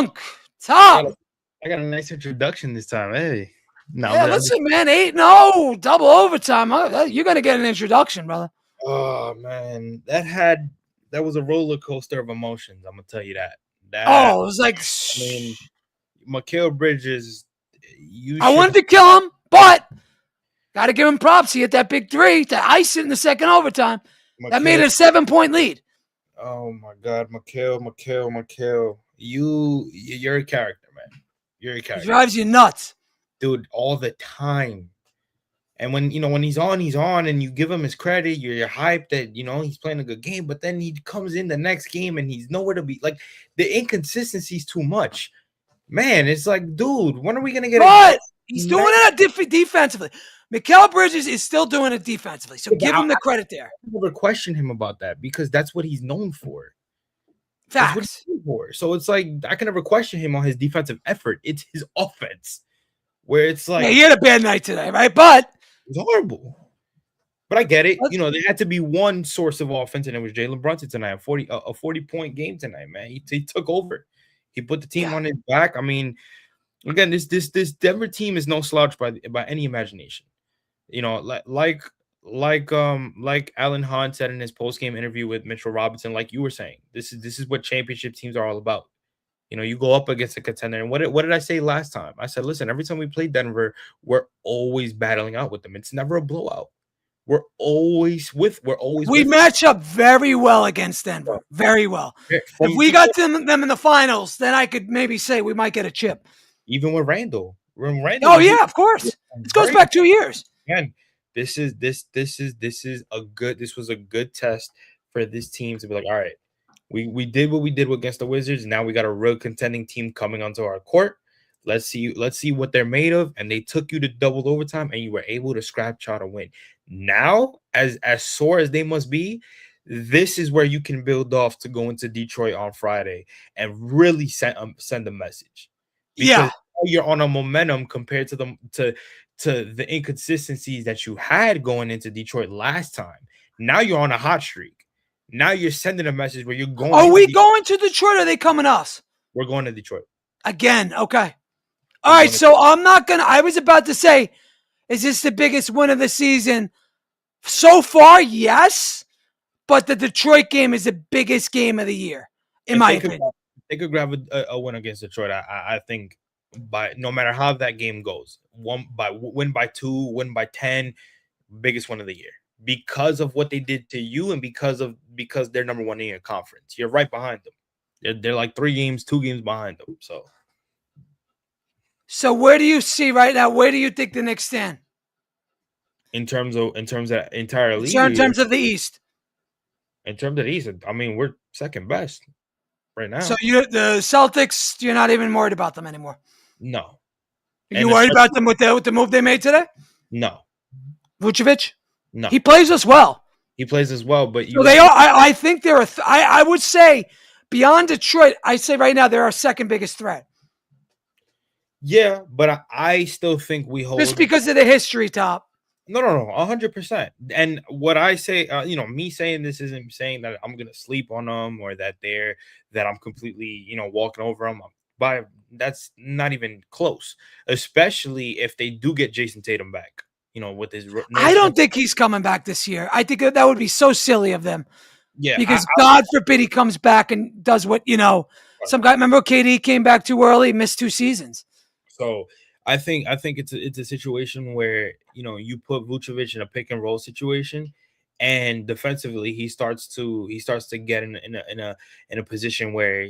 Dunk. Tom. I got a nice introduction this time. Hey. No, Yeah, listen, man. 8-0, double overtime. You're going to get an introduction, brother. Oh, man. That was a roller coaster of emotions. I'm going to tell you that. It was like... I mean, Mikal Bridges, I wanted to kill him, but got to give him props. He hit that big three to ice it in the second overtime. That made it a 7-point lead. Oh, my God. Mikal. You're a character, man. You're a character. He drives you nuts. Dude, all the time. And when he's on and you give him his credit, you're hyped that he's playing a good game, but then he comes in the next game and he's nowhere to be. Like, the inconsistency is too much. Man, it's like, dude, when are we gonna get But he's doing it defensively. Mikal Bridges is still doing it defensively, so give him the credit there. I never question him about that because that's what he's known for. Facts. So it's like I can never question him on his defensive effort. It's his offense where it's like he had a bad night today, right? But it's horrible. But I get it. There had to be one source of offense, and it was Jalen Brunson tonight. A 40-point game tonight, man. He took over. He put the team on his back. I mean, again, this Denver team is no slouch by any imagination. Like Alan Hahn said in his post-game interview with Mitchell Robinson, like you were saying, this is what championship teams are all about. You go up against a contender. And what did I say last time? I said, listen, every time we play Denver, we're always battling out with them. It's never a blowout. We match up very well against Denver. Very well. If we got them in the finals, then I could maybe say we might get a chip. Even with Randall. Oh yeah, of course. This goes back 2 years. And this was a good test for this team to be like, all right, we did what we did against the Wizards. Now we got a real contending team coming onto our court. Let's see what they're made of. And they took you to double overtime, and you were able to scratch out a win. Now, as sore as they must be, this is where you can build off to go into Detroit on Friday and really send a message. Because you're on a momentum compared to the inconsistencies that you had going into Detroit last time. Now you're on a hot streak. Now you're sending a message where you're going. Are we going to Detroit or are they coming to us? We're going to Detroit. Again, okay. All right, so I was about to say, is this the biggest win of the season? So far, yes, but the Detroit game is the biggest game of the year, in my opinion. They could grab a win against Detroit, I think, by no matter how that game goes. Win by 2, win by 10, biggest win of the year. Because of what they did to you and because they're number one in your conference. You're right behind them. They're like 2 games behind them, So where do you see right now? Where do you think the Knicks stand? In terms of entire league? In terms of the East. In terms of the East, I mean, we're second best right now. So the Celtics, you're not even worried about them anymore? No. Are you worried about them with the move they made today? No. Vucevic? No. He plays us well. But so they are. I think they're I would say beyond Detroit, I say right now they're our second biggest threat. Yeah, but I still think we hold just because of the history, Top. No, 100%. And what I say, me saying this isn't saying that I'm gonna sleep on them or that I'm completely, walking over them. That's not even close. Especially if they do get Jason Tatum back, with his. I don't think he's coming back this year. I think that would be so silly of them. Yeah, because God forbid he comes back and does what some guy. Remember, KD came back too early, missed 2 seasons. So I think it's a situation where you put Vucevic in a pick and roll situation, and defensively he starts to get in a position where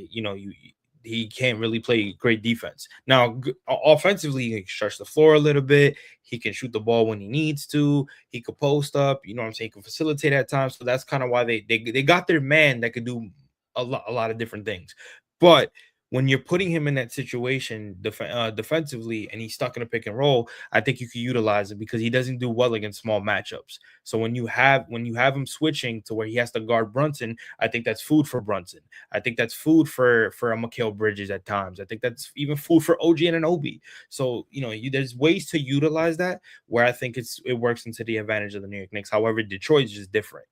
he can't really play great defense. Now offensively, he can stretch the floor a little bit. He can shoot the ball when he needs to. He could post up. He can facilitate at times. So that's kind of why they got their man that could do a lot of different things. But when you're putting him in that situation defensively and he's stuck in a pick and roll, I think you can utilize it because he doesn't do well against small matchups. So when you have him switching to where he has to guard Brunson, I think that's food for Brunson. I think that's food for a Mikal Bridges at times. I think that's even food for OG Anunoby. So there's ways to utilize that where I think it works into the advantage of the New York Knicks. However, Detroit is just different.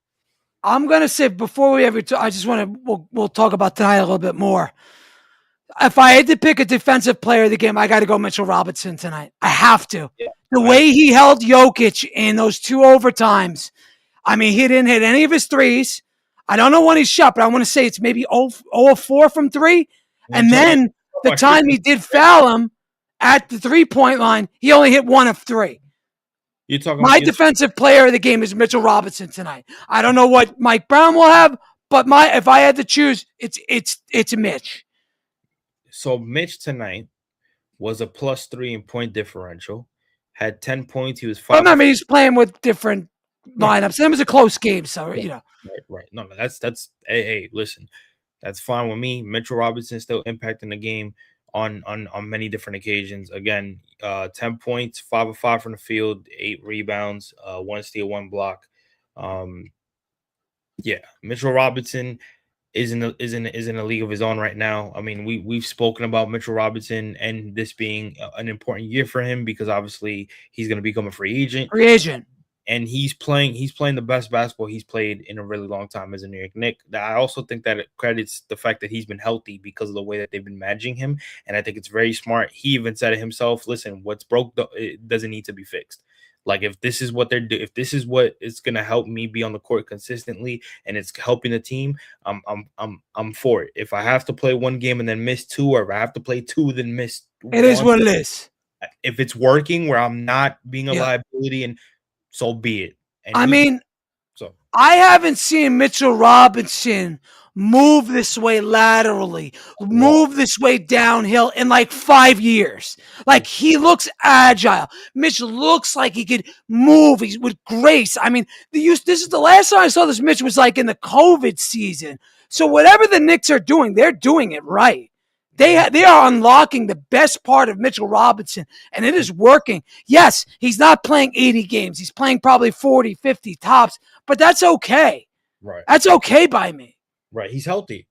I'm gonna say before we ever, I just want to we'll talk about tonight a little bit more. If I had to pick a defensive player of the game, I got to go Mitchell Robinson tonight. I have to. Yeah. The way he held Jokic in those 2 overtimes, I mean, he didn't hit any of his threes. I don't know when he shot, but I want to say it's maybe 0 of 4 from 3. And then the time he did foul him at the 3-point line, he only hit 1 of 3. My defensive player of the game is Mitchell Robinson tonight. I don't know what Mike Brown will have, but if I had to choose, it's Mitch. So Mitch tonight was a +3 in point differential, had 10 points. He was 5. Remember, he's playing with different lineups. It was a close game, so you know. Right. No, that's hey, listen, that's fine with me. Mitchell Robinson still impacting the game on many different occasions. Again, 10 points, 5 of 5 from the field, 8 rebounds, 1 steal, 1 block. Yeah, Mitchell Robinson is in a league of his own right now. I mean, we've spoken about Mitchell Robinson and this being an important year for him because obviously he's going to become a free agent. And he's playing the best basketball he's played in a really long time as a New York Knick. I also think that it credits the fact that he's been healthy because of the way that they've been managing him. And I think it's very smart. He even said it himself, listen, what's broke, it doesn't need to be fixed. Like if this is what they're doing, if this is what is going to help me be on the court consistently and it's helping the team, I'm for it. If I have to play 1 game and then miss 2, or if I have to play 2 then miss, it is what it is. If it's working where I'm not being a liability, and so be it. And I haven't seen Mitchell Robinson move this way laterally, move this way downhill in like 5 years. Like he looks agile. Mitch looks like he could move. He's with grace. I mean, this is the last time I saw this Mitch was like in the COVID season. So whatever the Knicks are doing, they're doing it right. They are unlocking the best part of Mitchell Robinson, and it is working. Yes, he's not playing 80 games. He's playing probably 40, 50 tops, but that's okay. Right. That's okay by me. Right. He's healthy.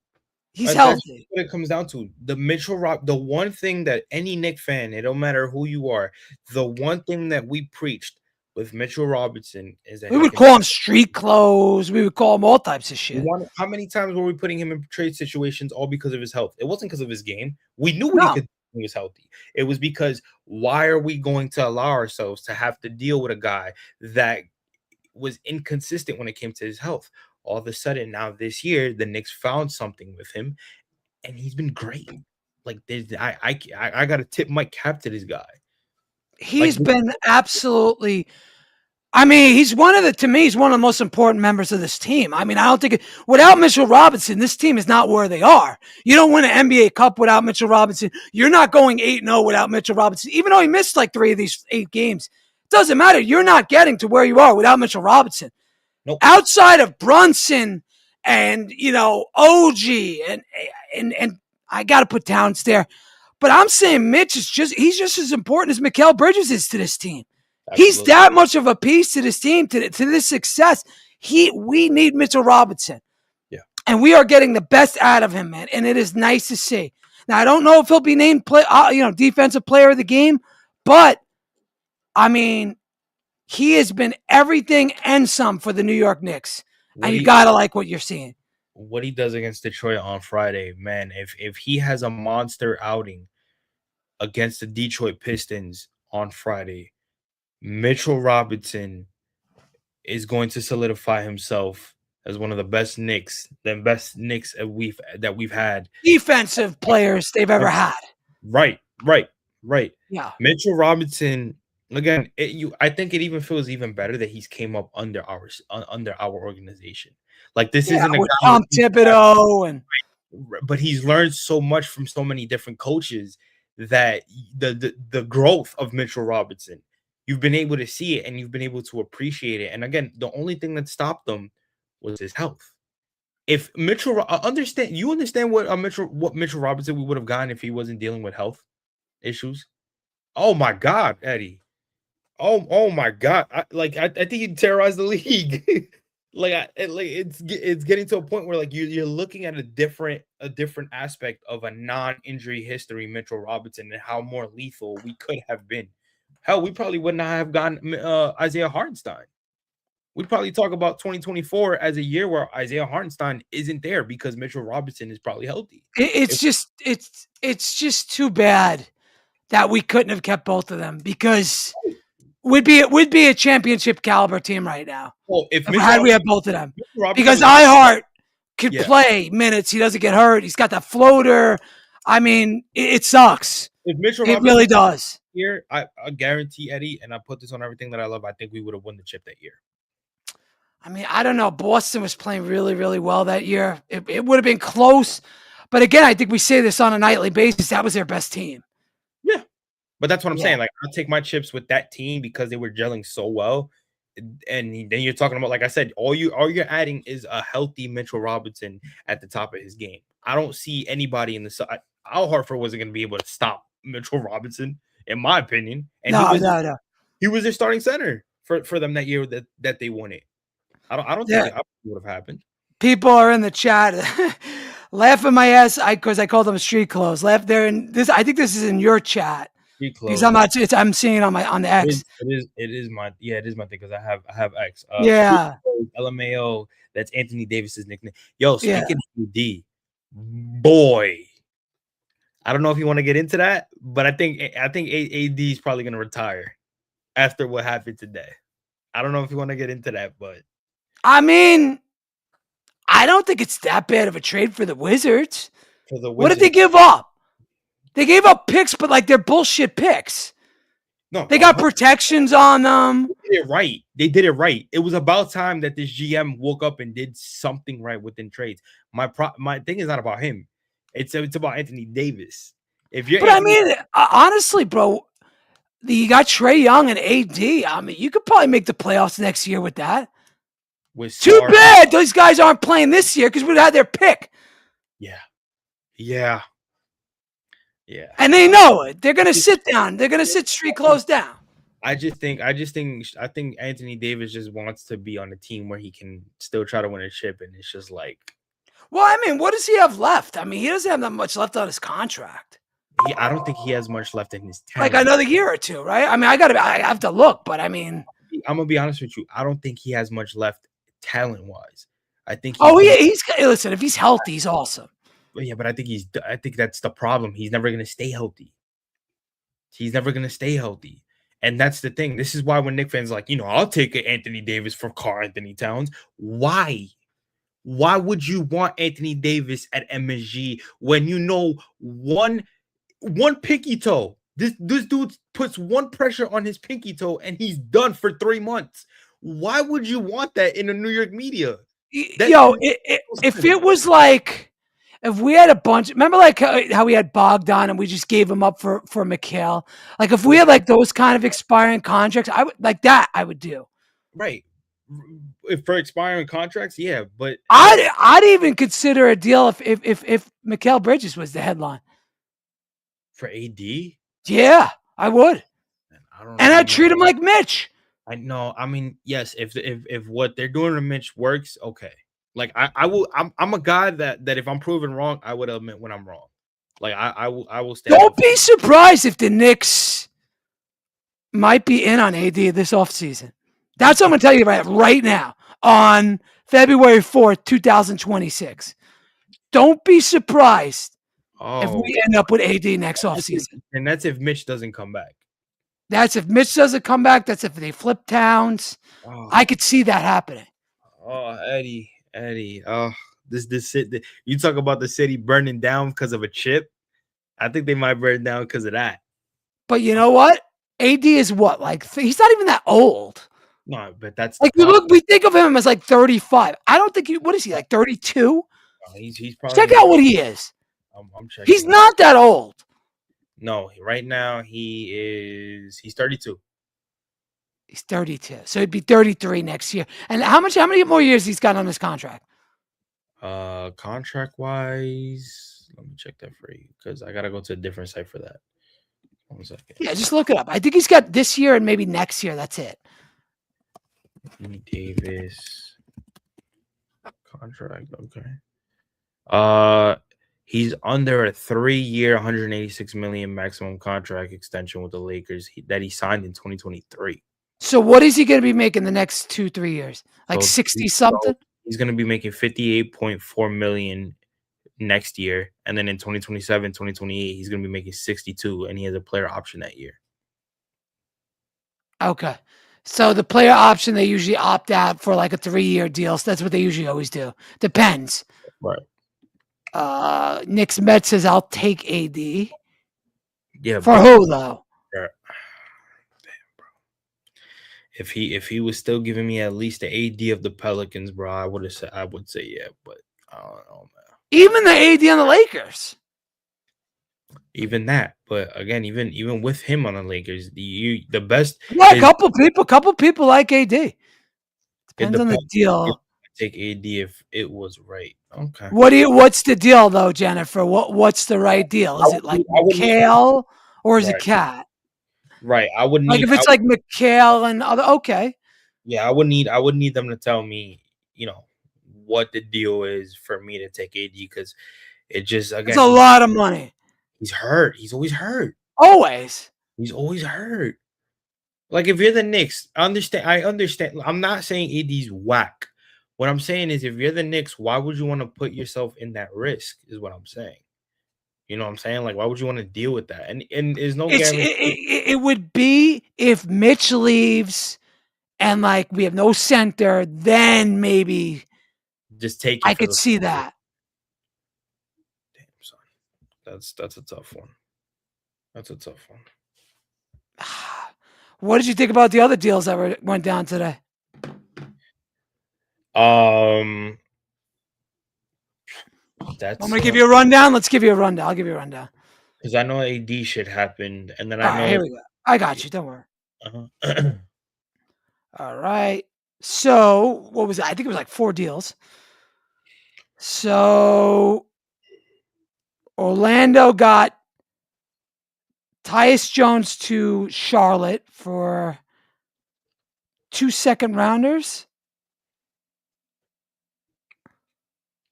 He's healthy. That's what it comes down to. The one thing that any Knick fan, it don't matter who you are, the one thing that we preached with Mitchell Robinson is that we would call him street clothes. We would call him all types of shit. How many times were we putting him in trade situations all because of his health? It wasn't because of his game. We knew what he could do when he was healthy. It was because why are we going to allow ourselves to have to deal with a guy that was inconsistent when it came to his health? All of a sudden, now this year, the Knicks found something with him, and he's been great. Like I got to tip my cap to this guy. He's been absolutely. I mean, he's one of the most important members of this team. I mean, I don't think without Mitchell Robinson, this team is not where they are. You don't win an NBA Cup without Mitchell Robinson. You're not going 8-0 without Mitchell Robinson. Even though he missed like 3 of these 8 games, it doesn't matter. You're not getting to where you are without Mitchell Robinson. Nope. Outside of Brunson and OG and I got to put Towns there, but I'm saying Mitch he's just as important as Mikal Bridges is to this team. Absolutely. He's that much of a piece to this team, to this success. We need Mitchell Robinson. Yeah. And we are getting the best out of him, man. And it is nice to see. Now, I don't know if he'll be named defensive player of the game, but I mean, he has been everything and some for the New York Knicks. And you got to like what you're seeing. What he does against Detroit on Friday, man, if he has a monster outing against the Detroit Pistons on Friday, Mitchell Robinson is going to solidify himself as one of the best Knicks that we've had. Defensive players they've ever had. Right. Yeah. Mitchell Robinson, again, I think it even feels even better that he's came up under our organization. Like this isn't a Tom Thibodeau but he's learned so much from so many different coaches that the growth of Mitchell Robinson, you've been able to see it and you've been able to appreciate it. And again, the only thing that stopped them was his health. If Mitchell understand what Mitchell Robinson we would have gotten if he wasn't dealing with health issues. Oh my God, Eddie. Oh my God. I think he terrorized the league. It's getting to a point where like you're looking at a different aspect of a non-injury history Mitchell Robinson and how more lethal we could have been. Hell, we probably would not have gotten Isaiah Hartenstein. we'd probably talk about 2024 as a year where Isaiah Hartenstein isn't there because Mitchell Robinson is probably healthy. It's just too bad that we couldn't have kept both of them because we'd be a championship caliber team right now. Well, if we had both of them, because was- iHeart could play minutes. He doesn't get hurt. He's got that floater. I mean, it sucks. If Mitchell it really does. Here, I guarantee, Eddie, and I put this on everything that I love, I think we would have won the chip that year. I mean, I don't know. Boston was playing really, really well that year. It would have been close. But again, I think we say this on a nightly basis. That was their best team. Yeah. But that's what I'm saying. Like, I'll take my chips with that team because they were gelling so well. And then you're talking about, like I said, all you're adding is a healthy Mitchell Robinson at the top of his game. I don't see anybody in the side. Al Horford wasn't going to be able to stop Mitchell Robinson, in my opinion. And no. He was their starting center for them that year that they won it. I don't think it would have happened. People are in the chat laughing my ass because I called them street clothes. Laugh there, and this. I think this is in your chat. Because I'm seeing it on the X. It is my thing because I have X. LMAO. That's Anthony Davis's nickname. Yo, speaking of AD, boy, I don't know if you want to get into that, but I think AD is probably gonna retire after what happened today. I don't know if you want to get into that, but I mean, I don't think it's that bad of a trade for the Wizards. What did they give up? They gave up picks, but like they're bullshit picks. No, they got protections on them. They did it right. It was about time that this GM woke up and did something right within trades. My thing is not about him. It's about Anthony Davis. Honestly, bro, you got Trae Young and AD. I mean, you could probably make the playoffs next year with that. Too bad those guys aren't playing this year because we'd have had their pick. Yeah. And they know it. They're gonna sit down. They're gonna sit street clothes down. I think Anthony Davis just wants to be on a team where he can still try to win a chip, and it's just like, well, I mean, what does he have left? I mean, he doesn't have that much left on his contract. I don't think he has much left in his talent. Like another year or two, right? I mean, I have to look, but I mean, I'm gonna be honest with you. I don't think he has much left talent wise. I think. Listen. If he's healthy, he's awesome. Yeah, but I think that's the problem. He's never gonna stay healthy. And that's the thing. This is why when Knicks fans are like, I'll take Anthony Davis for Karl Anthony Towns. Why? Why would you want Anthony Davis at MSG when you know one pinky toe? This dude puts one pressure on his pinky toe and he's done for 3 months. Why would you want that in the New York media? If it was like, if we had a bunch, remember like how we had Bogdan and we just gave him up for Mikal? Like if we had like those kind of expiring contracts, I would like that. I would do. Right. If for expiring contracts, yeah, but I'd even consider a deal if Mikal Bridges was the headline for AD. Yeah, I would. And I'd treat him like Mitch. I know. I mean, yes, if what they're doing to Mitch works, okay. Like I will. I'm a guy that if I'm proven wrong, I would admit when I'm wrong. Like I will stand. Don't be surprised if the Knicks might be in on AD this offseason. That's what I'm gonna tell you right now on February 4th, 2026. Don't be surprised if we end up with AD next offseason. And that's if Mitch doesn't come back. That's if Mitch doesn't come back. That's if they flip Towns. I could see that happening. Oh, Eddie. Oh, this city. You talk about the city burning down because of a chip. I think they might burn down because of that. But you know what? AD is what? Like he's not even that old. No, but that's like we think of him as like 35. I don't think what is he like 32? He's probably check out what he is. I'm checking. He's not that old. No, right now he's 32. He's 32. So he'd be 33 next year. And how many more years he's got on his contract? Contract wise, let me check that for you because I gotta go to a different site for that. 1 second. Yeah, just look it up. I think he's got this year and maybe next year. That's it. Davis contract. Okay. He's under a 3-year, $186 million maximum contract extension with the Lakers that he signed in 2023. So what is he going to be making the next 2-3 years? Like So 60 something? he's going to be making 58.4 million next year, and then in 2027, 2028, he's going to be making 62, and he has a player option that year. Okay. So the player option, they usually opt out for like a 3-year deal. So that's what they usually always do. Depends. Right. Knicks Met says I'll take AD. Yeah. For who though? Damn, bro. If he was still giving me at least the AD of the Pelicans, bro, I would say yeah, but I don't know, man. Even the AD on the Lakers. Even that, but again, even with him on the Lakers, the best. Yeah, a couple people like AD. Depends on the deal. Take AD if it was right. Okay. What's the deal though, Jennifer? What's the right deal? Is it like Mikal or is it Cat? Right. I would need like if it's like Mikal and other. Okay. Yeah, I would need them to tell me, what the deal is for me to take AD, because it just, again, it's a lot of money. He's hurt. He's always hurt. Always. He's always hurt. Like, if you're the Knicks, I understand. I'm not saying AD's whack. What I'm saying is, if you're the Knicks, why would you want to put yourself in that risk? Is what I'm saying. You know what I'm saying? Like, why would you want to deal with that? And there's no guarantee. It would be if Mitch leaves and like we have no center, then maybe just take. I could see that. Damn, son, that's a tough one. That's a tough one. What did you think about the other deals that went down today? I'm gonna give you a rundown. Let's give you a rundown. I'll give you a rundown. Because I know AD shit happened, and then I know. Here we go. I got you. Don't worry. Uh-huh. All right. So what was it? I think it was like 4 deals. So Orlando got Tyus Jones to Charlotte for 2 second rounders.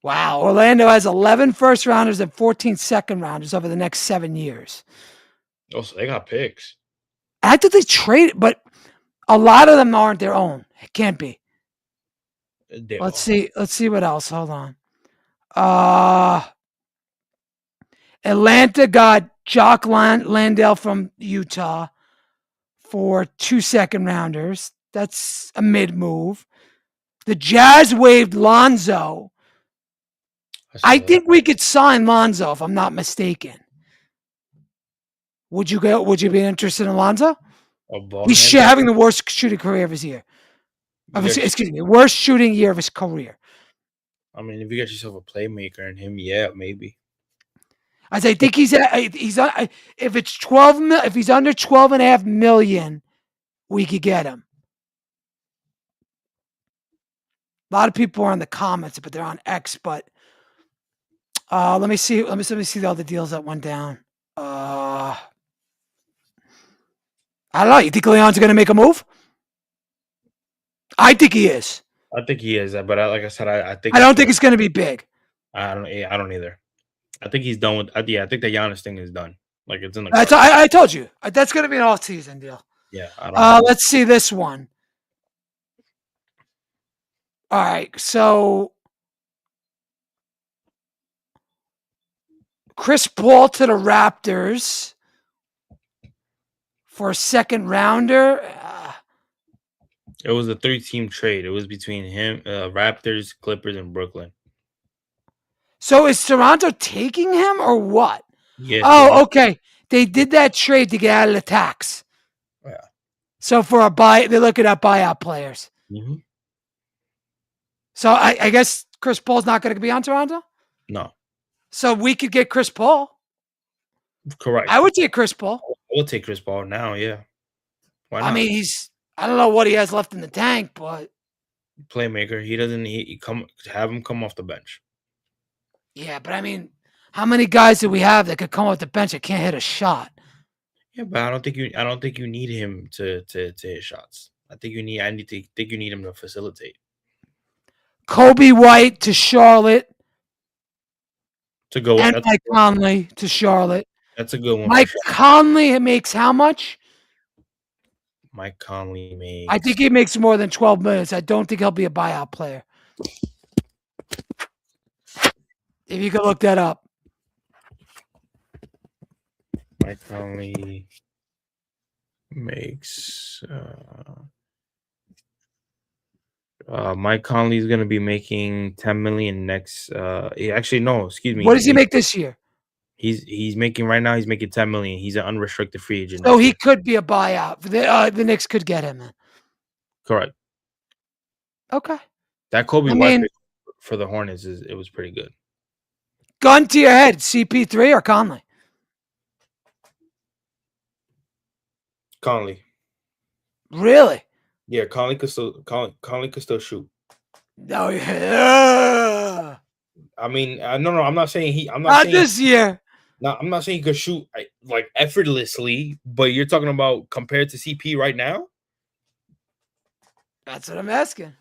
Wow. Orlando has 11 first rounders and 14 second rounders over the next 7 years. Oh, so they got picks. I think they trade, but a lot of them aren't their own. It can't be. Let's see what else. Hold on. Atlanta got Jock Landale from Utah for 2 second rounders. That's a mid move. The Jazz waived Lonzo. I think we could sign Lonzo if I'm not mistaken. Would you be interested in Lonzo? He's having the worst shooting career of his year. Excuse me, worst shooting year of his career. I mean, if you get yourself a playmaker in him, yeah, maybe. I think he's if it's 12 mil, if he's under 12.5 million, we could get him. A lot of people are in the comments, but they're on X. But let me see the other deals that went down. I don't know. You think Leon's going to make a move? I think he is. I think he is, but like I said, I don't think it's going to be big. I don't either. I think he's done with. I think the Giannis thing is done. Like, it's in the. I told you that's going to be an all-season deal. Yeah. I don't know. Let's see this one. All right, so Chris Paul to the Raptors for a second rounder. It was a 3-team trade. It was between him, Raptors, Clippers, and Brooklyn. So is Toronto taking him or what? Yeah. Oh, okay. They did that trade to get out of the tax. Yeah. So for a buy, they're looking at buyout players. Mm-hmm. So I guess Chris Paul's not going to be on Toronto? No. So we could get Chris Paul. Correct. I would take Chris Paul. We'll take Chris Paul now, yeah. Why not? I mean, I don't know what he has left in the tank, but playmaker. He doesn't have him come off the bench. Yeah, but I mean, how many guys do we have that could come off the bench that can't hit a shot? Yeah, but I don't think you need him to hit shots. I think you need him to facilitate. Kobe White to Charlotte. To go and Mike Conley to Charlotte. That's a good one. Mike Conley makes how much? Mike Conley makes. I think he makes more than 12 minutes. I don't think he'll be a buyout player. If you could look that up. Mike Conley makes. Mike Conley is going to be making 10 million next. Actually, no, excuse me. What does he make this year? He's making right now. He's making 10 million. He's an unrestricted free agent. So he could be a buyout. The Knicks could get him. Correct. Okay. That Kobe White pick for the Hornets it was pretty good. Gun to your head, CP3 or Conley? Conley. Really? Yeah, Conley could still shoot. Oh yeah. I mean, no, I'm not saying I'm not saying this year. No, I'm not saying he could shoot like effortlessly, but you're talking about compared to CP right now. That's what I'm asking.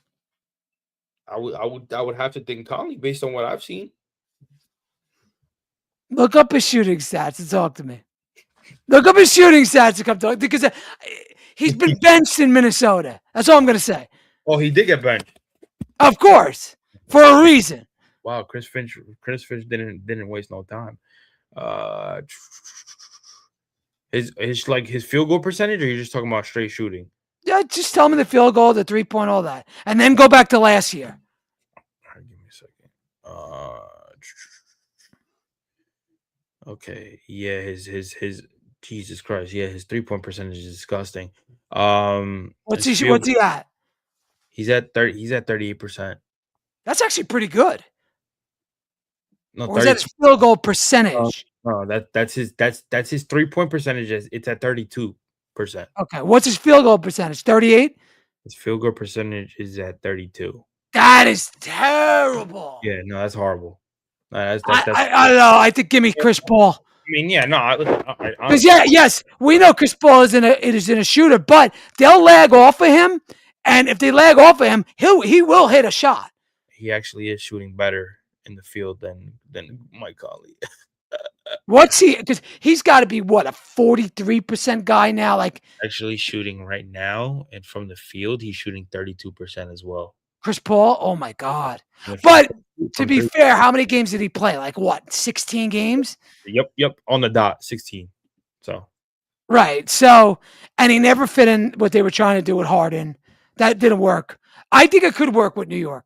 I would have to think Conley based on what I've seen. Look up his shooting stats and talk to me. Look up his shooting stats and come talk because he's been benched in Minnesota. That's all I'm gonna say. Oh, he did get benched. Of course, for a reason. Wow, Chris Finch didn't waste no time. His field goal percentage, or you're just talking about straight shooting? Yeah, just tell me the field goal, the 3-point, all that, and then go back to last year. All right, give me a second. Okay, yeah, his Jesus Christ, yeah, his 3-point percentage is disgusting. What's he at? He's at 38%. That's actually pretty good. No, or is that his field goal percentage? No, that's his 3-point percentage. It's at 32%. Okay, what's his field goal percentage? 38. His field goal percentage is at 32. That is terrible. Yeah, no, that's horrible. I don't know. I think give me Chris Paul. I mean, yeah, no, because yes, we know Chris Paul is in a shooter, but they'll lag off of him, and if they lag off of him, he will hit a shot. He actually is shooting better in the field than Mike Conley. What's he? Because he's got to be what, a 43% guy now. Like actually shooting right now, and from the field, he's shooting 32% as well. Chris Paul, oh my God! But to be fair, how many games did he play? Like what, 16 games? Yep, on the dot, 16. So right, so and he never fit in what they were trying to do with Harden. That didn't work. I think it could work with New York.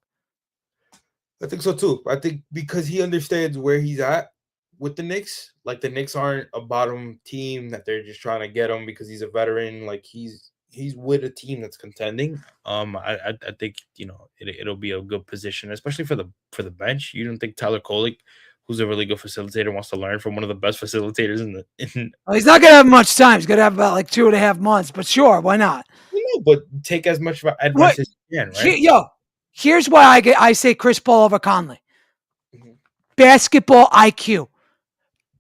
I think so too. I think because he understands where he's at with the Knicks. Like the Knicks aren't a bottom team that they're just trying to get him because he's a veteran. Like he's with a team that's contending. I think it'll be a good position, especially for the bench. You don't think Tyler Kolek, who's a really good facilitator, wants to learn from one of the best facilitators in? Well, he's not gonna have much time. He's gonna have about like 2.5 months. But sure, why not? But take as much advice as you can, right? Here's why I say Chris Paul over Conley. Mm-hmm. Basketball IQ.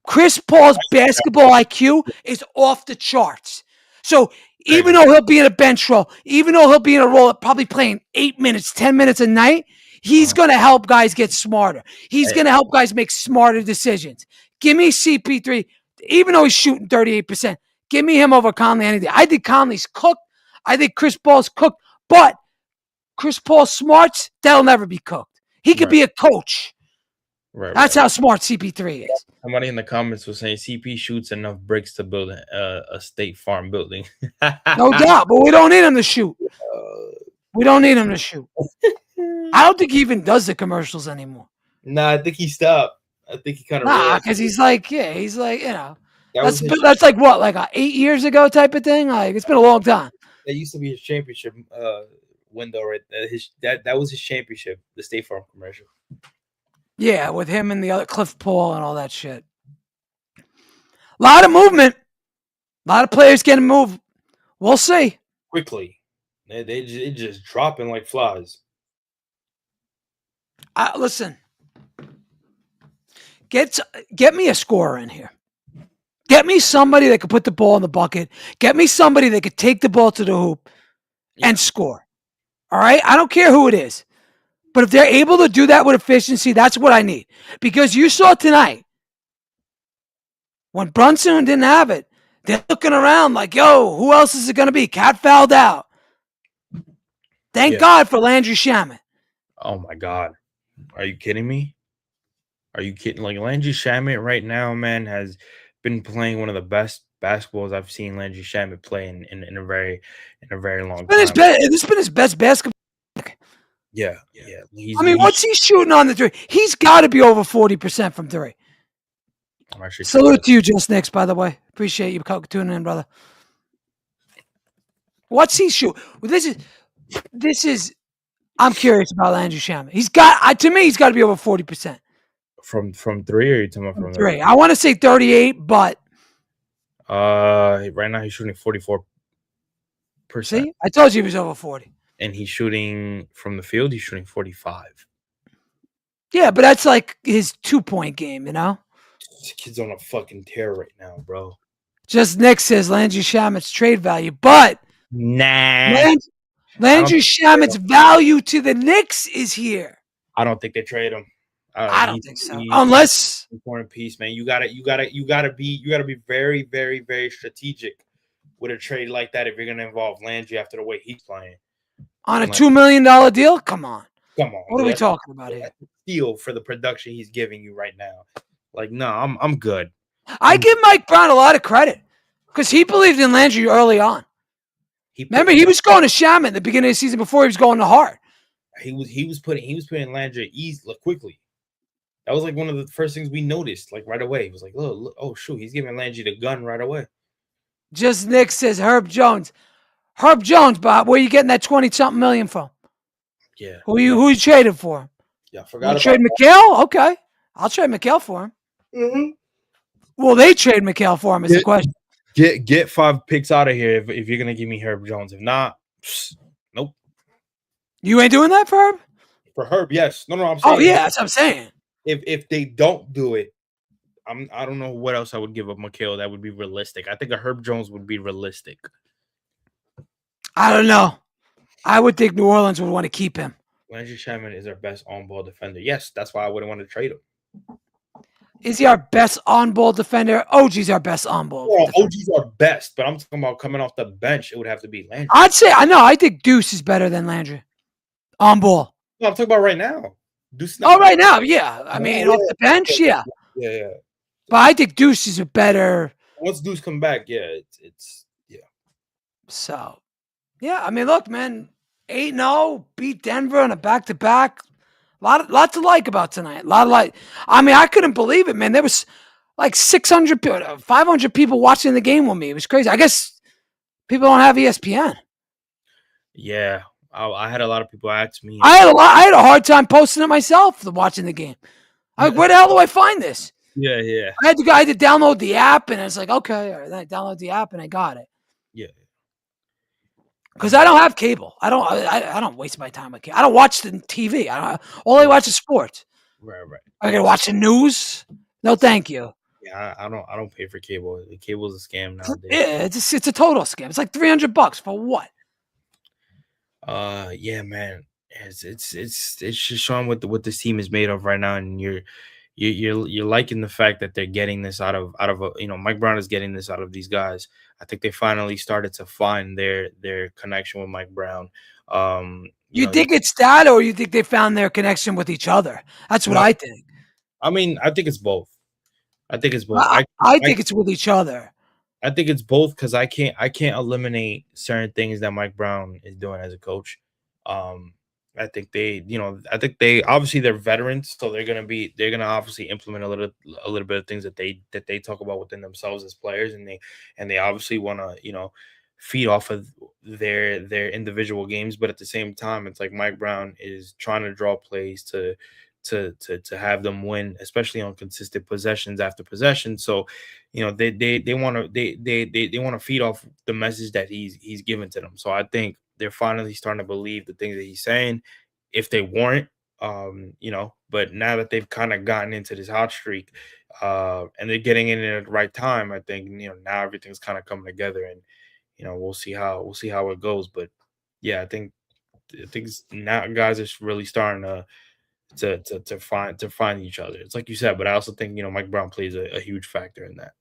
Chris Paul's basketball IQ is off the charts. So even though he'll be in a bench role, even though he'll be in a role probably playing 8 minutes, 10 minutes a night, he's going to help guys get smarter. He's going to help guys make smarter decisions. Give me CP3, even though he's shooting 38%, give me him over Conley any day. I think Conley's cooked. I think Chris Paul's cooked. But Chris Paul smarts, that'll never be cooked. He could be a coach. Right. That's how smart CP3 is. Somebody in the comments was saying CP shoots enough bricks to build a State Farm building. No doubt, but we don't need him to shoot. We don't need him to shoot. I don't think he even does the commercials anymore. Nah, I think he stopped. I think he kind of because he's like, that's like what, like 8 years ago type of thing. Like it's been a long time. That used to be his championship window, right? That was his championship, the State Farm commercial. Yeah, with him and the other Cliff Paul and all that shit. A lot of movement. A lot of players getting moved. We'll see. Quickly. They just dropping like flies. Listen. Get me a scorer in here. Get me somebody that could put the ball in the bucket. Get me somebody that could take the ball to the hoop and score. All right? I don't care who it is. But if they're able to do that with efficiency, that's what I need. Because you saw tonight, when Brunson didn't have it, They're looking around like, yo, who else is it going to be? Cat fouled out. Thank God for Landry Shamet. Oh my God. Are you kidding me? Are you kidding? Like Landry Shamet right now, man, has been playing one of the best basketballs I've seen Landry Shamet play in a very long time. This has been his best basketball. Yeah. I mean, what's he shooting on the three? He's got to be over 40% from three. I'm actually Salute to you, Just Knicks, by the way. Appreciate you tuning in, brother. What's he shoot? Well, this is. I'm curious about Landry Shamet. He's got to me. He's got to be over 40% from three. Or are you talking about from three? I want to say 38, but right now he's shooting 44%. See, I told you he was over 40. And he's shooting from the field. He's shooting 45. Yeah, but that's like his 2-point game, you know. This kid's on a fucking tear right now, bro. Just Nick says Landry Shamet's trade value, but nah. Landry Shamet's value to the Knicks is here. I don't think they trade him. I don't think so. Unless important piece, man. You gotta be very, very, very strategic with a trade like that if you're gonna involve Landry after the way he's playing. On a $2 million deal? Come on. What are we talking about here? Steal for the production he's giving you right now. Like, no, I'm good. I give Mike Brown a lot of credit because he believed in Landry early on. Remember, he was going to Shamet at the beginning of the season before he was going to Hart. He was putting Landry at ease quickly. That was like one of the first things we noticed, like right away. He was like, look, oh shoot, he's giving Landry the gun right away. Just Nick says Herb Jones. Herb Jones, Bob, where you getting that 20-something million from? Yeah. Who you traded for him? Yeah, I forgot about trade McHale? Okay. I'll trade McHale for him. Mm-hmm. Will they trade McHale for him is the question. Get 5 picks out of here if you're gonna give me Herb Jones. If not, nope. You ain't doing that for Herb? For Herb, yes. No, I'm saying. Oh yeah, that's what I'm saying. If they don't do it, I don't know what else I would give up McHale that would be realistic. I think a Herb Jones would be realistic. I don't know. I would think New Orleans would want to keep him. Landry Shamet is our best on-ball defender. Yes, that's why I wouldn't want to trade him. Is he our best on-ball defender? OG's our best on-ball. Well, OG's our best, but I'm talking about coming off the bench. It would have to be Landry. I'd say I think Deuce is better than Landry on ball. No, I'm talking about right now. Deuce. Right now, yeah. I mean, off the bench, yeah. Yeah. But I think Deuce is a better. Once Deuce come back, yeah, it's yeah. So, yeah. I mean, look, man, 8-0, beat Denver on a back-to-back. Lot to like about tonight. I mean, I couldn't believe it, man. There was like 600, 500 people watching the game with me. It was crazy. I guess people don't have ESPN. Yeah, I had a lot of people ask me. I had a hard time posting it myself watching the game. I'm like, where the hell do I find this? Yeah. I had to download the app, and it's like, okay, all right, I download the app, and I got it. Yeah. Because I don't have cable. I don't waste my time with cable. I don't watch the TV. All I watch is sports. Right. I gotta watch the news. No, thank you. Yeah, I don't pay for cable. The cable's a scam nowadays. Yeah, it's a total scam. It's like $300 for what? Yeah, man. It's just showing what this team is made of right now, and you're liking the fact that they're getting this out of Mike Brown is getting this out of these guys. I think they finally started to find their connection with Mike Brown. You think it's that, or you think they found their connection with each other? That's what I think. I mean, I think it's both. I think it's both. I think it's with each other. I think it's both because I can't eliminate certain things that Mike Brown is doing as a coach. I think they obviously they're veterans, so they're gonna obviously implement a little bit of things that they talk about within themselves as players, and they obviously want to feed off of their individual games, but at the same time, it's like Mike Brown is trying to draw plays to have them win, especially on consistent possessions after possession. So, they want to feed off the message that he's given to them. So I think they're finally starting to believe the things that he's saying, if they weren't, but now that they've kind of gotten into this hot streak, and they're getting in at the right time, I think, now everything's kind of coming together, and, we'll see how it goes. But yeah, I think now guys are really starting to find each other. It's like you said, but I also think, Mike Brown plays a huge factor in that.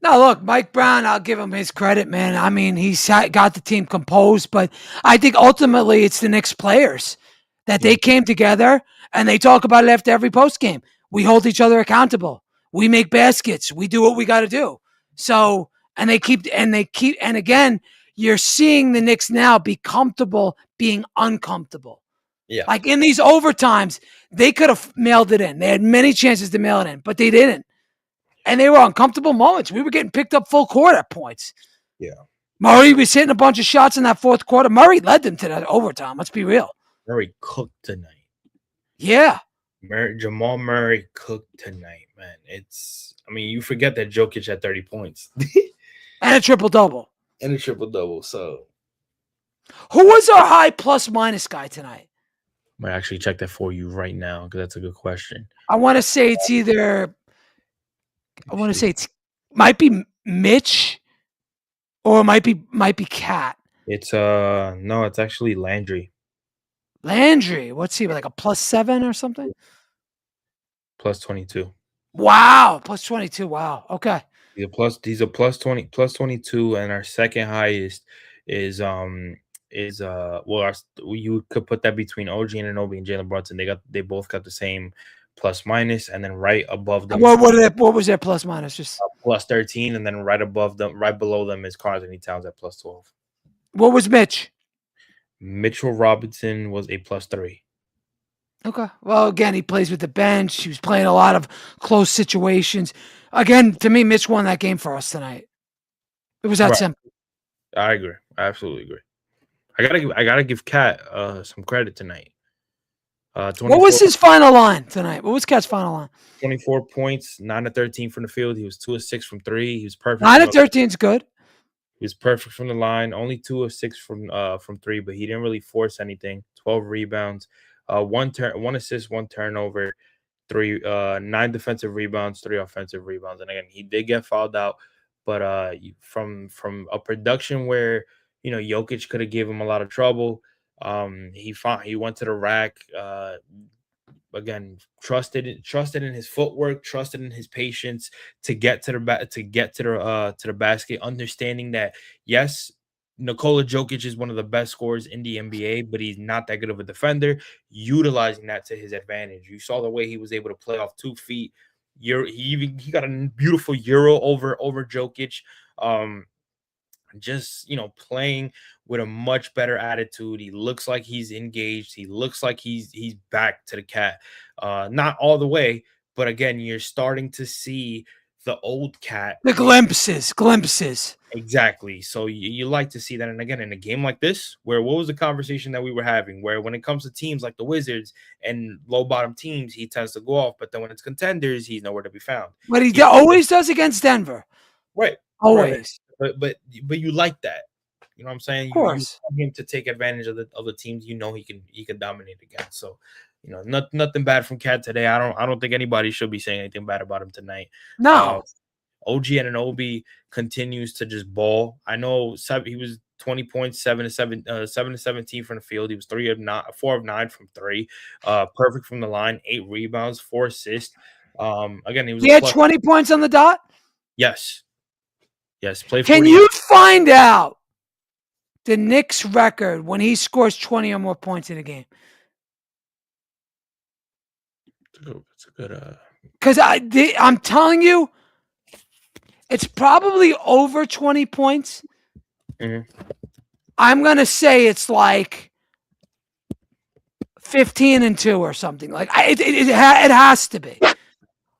Now, look, Mike Brown, I'll give him his credit, man. I mean, he's got the team composed, but I think ultimately it's the Knicks players that they came together and they talk about it after every post game. We hold each other accountable. We make baskets. We do what we got to do. So, and again, you're seeing the Knicks now be comfortable being uncomfortable. Yeah. Like in these overtimes, they could have mailed it in. They had many chances to mail it in, but they didn't. And they were uncomfortable moments. We were getting picked up full court at points. Yeah. Murray was hitting a bunch of shots in that fourth quarter. Murray led them to that overtime. Let's be real. Murray cooked tonight. Yeah. Jamal Murray cooked tonight, man. You forget that Jokic had 30 points. And a triple-double. And a triple-double, so. Who was our high plus-minus guy tonight? I might actually check that for you right now because that's a good question. I want to say it's either it might be Mitch or it might be Cat. It's no, it's actually Landry. Landry, what's he like a +7 or something? +22. Wow, +22. Wow. Okay. He's a +22, and our second highest is you could put that between OG Anunoby and Jalen Brunson. They both got the same plus minus, and then right above them. What was their plus minus? Just +13, and then right below them is Karl-Anthony Towns at +12. What was Mitch? Mitchell Robinson was a +3. Okay. Well, again, he plays with the bench. He was playing a lot of close situations. Again, to me, Mitch won that game for us tonight. It was that simple. I agree. I absolutely agree. I gotta give Cat some credit tonight. What was his final line tonight? What was Cat's final line? 24 points, 9 of 13 from the field. He was 2 of 6 from 3. He was perfect. 9 of 13 is good. He was perfect from the line. Only 2 of 6 from 3, but he didn't really force anything. 12 rebounds, 1 assist, 1 turnover, 9 defensive rebounds, 3 offensive rebounds. And again, he did get fouled out, but from a production where Jokic could have given him a lot of trouble. He went to the rack. Again, trusted in his footwork, trusted in his patience to get to the basket, understanding that yes, Nikola Jokic is one of the best scorers in the NBA, but he's not that good of a defender. Utilizing that to his advantage. You saw the way he was able to play off 2 feet. He got a beautiful euro over Jokic. Just playing with a much better attitude. He looks like he's engaged. He looks like he's back to the Cat. Not all the way, but again, you're starting to see the old Cat. The glimpses. Exactly. So you like to see that. And again, in a game like this, what was the conversation that we were having? Where when it comes to teams like the Wizards and low bottom teams, he tends to go off. But then when it's contenders, he's nowhere to be found. But he always does against Denver. Right. Always. Right. But you like that. You know what I'm saying? Of course. You want him to take advantage of the teams he can dominate against. So, nothing bad from Cat today. I don't think anybody should be saying anything bad about him tonight. No. OG Anunoby continues to just ball. I know he was 20 points, 7 of 17 from the field. He was 4 of 9 from 3. Perfect from the line, 8 rebounds, 4 assists. Again, he had 20 points on the dot? Yes. Can you find out the Knicks record when he scores 20 or more points in a game? It's a good. Because I'm telling you, it's probably over 20 points. Mm-hmm. I'm gonna say it's like 15-2 or something. Like it has to be.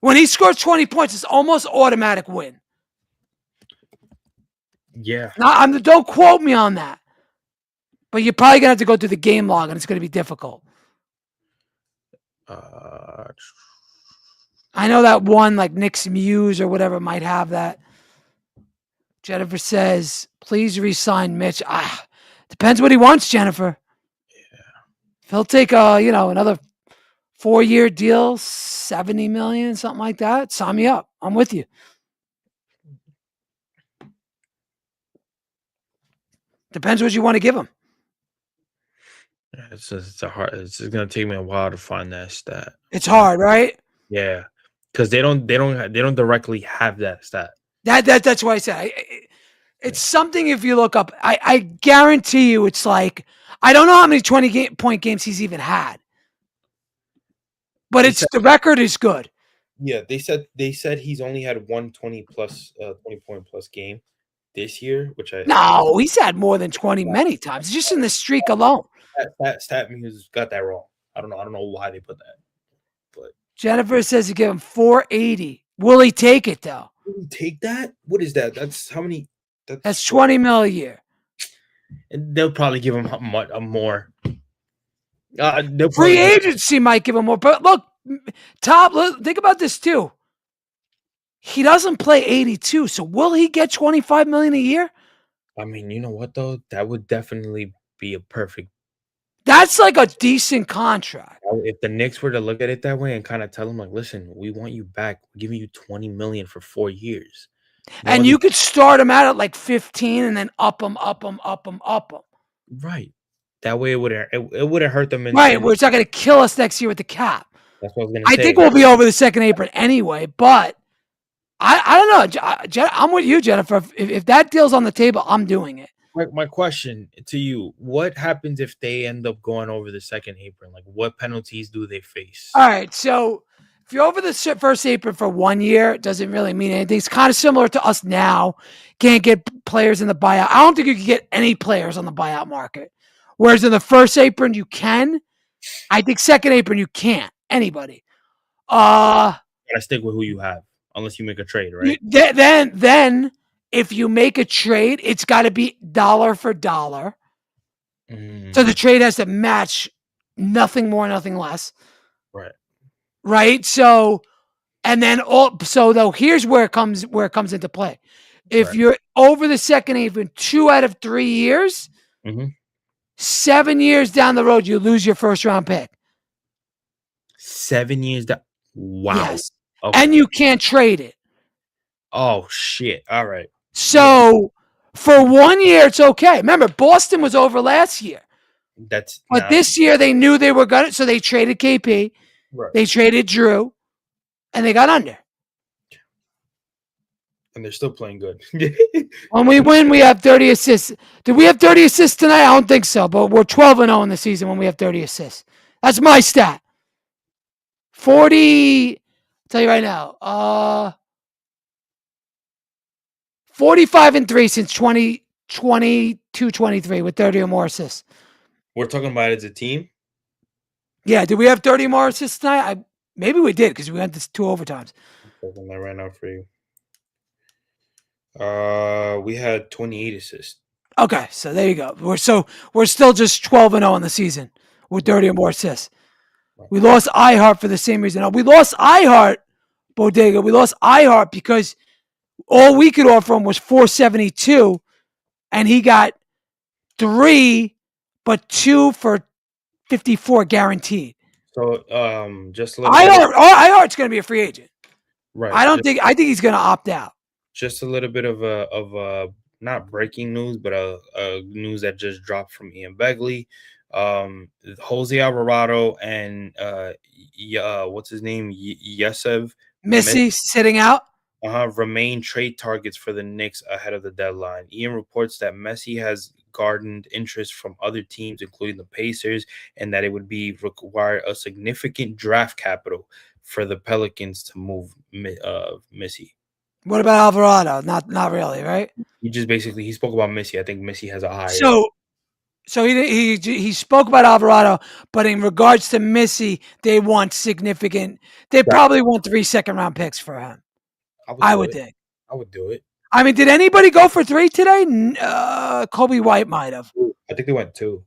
When he scores 20 points, it's almost automatic win. Yeah. Now, don't quote me on that. But you're probably going to have to go through the game log, and it's going to be difficult. I know that one, like Nick's Muse or whatever, might have that. Jennifer says, please re-sign Mitch. Depends what he wants, Jennifer. Yeah. If he'll take another 4-year deal, $70 million, something like that, sign me up. I'm with you. Depends what you want to give him. It's going to take me a while to find that stat. It's hard, right? Yeah, because they don't directly have that stat. That's why I said it's something. If you look up, I guarantee you, it's like I don't know how many 20-point games he's even had, but They it's said, the record is good. yeah, they said he's only had one 20 point plus game this year, which I think No, he's had more than 20 many times, just in the streak alone. Stat Muse got that wrong. I don't know why they put that, but Jennifer says you give him 480. Will he take it though? will you take that? What is that? That's how many? That's That's 20 mil a year. and they'll probably give him a more. They'll Free probably give, agency might give him more, but look, think about this too. He doesn't play 82, so will he get 25 million a year? I mean, you know what though? That would definitely be a perfect. That's like a decent contract. If the Knicks were to look at it that way and kind of tell them like, listen, we want you back. We're giving you 20 million for 4 years. And you could start him out at like 15 and then up him. Right. That way it wouldn't hurt them. Right, where it's not going to kill us next year with the cap. That's what I was gonna say. I think we'll be over the second apron anyway, but I don't know. I'm with you, Jennifer. If that deal's on the table, I'm doing it. My question to you: what happens if they end up going over the second apron? Like, what penalties do they face? All right, so if you're over the first apron for 1 year, it doesn't really mean anything. It's kind of similar to us now. Can't get players in the buyout. I don't think you can get any players on the buyout market. Whereas in the first apron, you can. I think second apron, you can't. Anybody. Gotta stick with who you have, unless you make a trade, right? Then if you make a trade, it's got to be dollar for dollar. So the trade has to match nothing more, nothing less. Right. Right. So, and then though, here's where it comes into play. If you're over the second apron 2 out of 3 years, 7 years down the road, you lose your first round pick. 7 years down. Wow. Yes. Okay. And you can't trade it. Oh shit. All right. So for 1 year, it's okay. Remember, Boston was over last year. But this year they knew they were gonna, so they traded KP, they traded Drew, and they got under. And they're still playing good. When we win, we have 30 assists. Did we have 30 assists tonight? I don't think so, but we're 12-0 in the season when we have 30 assists. That's my stat. 40, I'll tell you right now, 45-3 since 2022-23 with 30 or more assists. We're talking about it as a team? Yeah, did we have 30 more assists tonight? Maybe we did because we went to 2 overtimes. I'm talking that right now for you. We had 28 assists. Okay, so there you go. We're still just 12-0 in the season with 30 or more assists. We lost Ihart for the same reason. We lost Ihart, Bodega. We lost Ihart because all we could offer him was 472, and he got 3, but 2 for 54 guaranteed. So just a little Ihart's going to be a free agent. Right. I think he's going to opt out. Just a little bit of a not breaking news, but a news that just dropped from Ian Begley. Jose Alvarado and what's his name? Yesev Missy sitting out. Remain trade targets for the Knicks ahead of the deadline. Ian reports that Messi has garnered interest from other teams, including the Pacers, and that it would be require a significant draft capital for the Pelicans to move Messi. What about Alvarado? Not really, right? He spoke about Messi. I think Messi has a higher. So he spoke about Alvarado, but in regards to Messi, they want significant. They probably want 3 second-round picks for him. I would think. I would do it. I mean, did anybody go for 3 today? Kobe White might have. I think they went 2.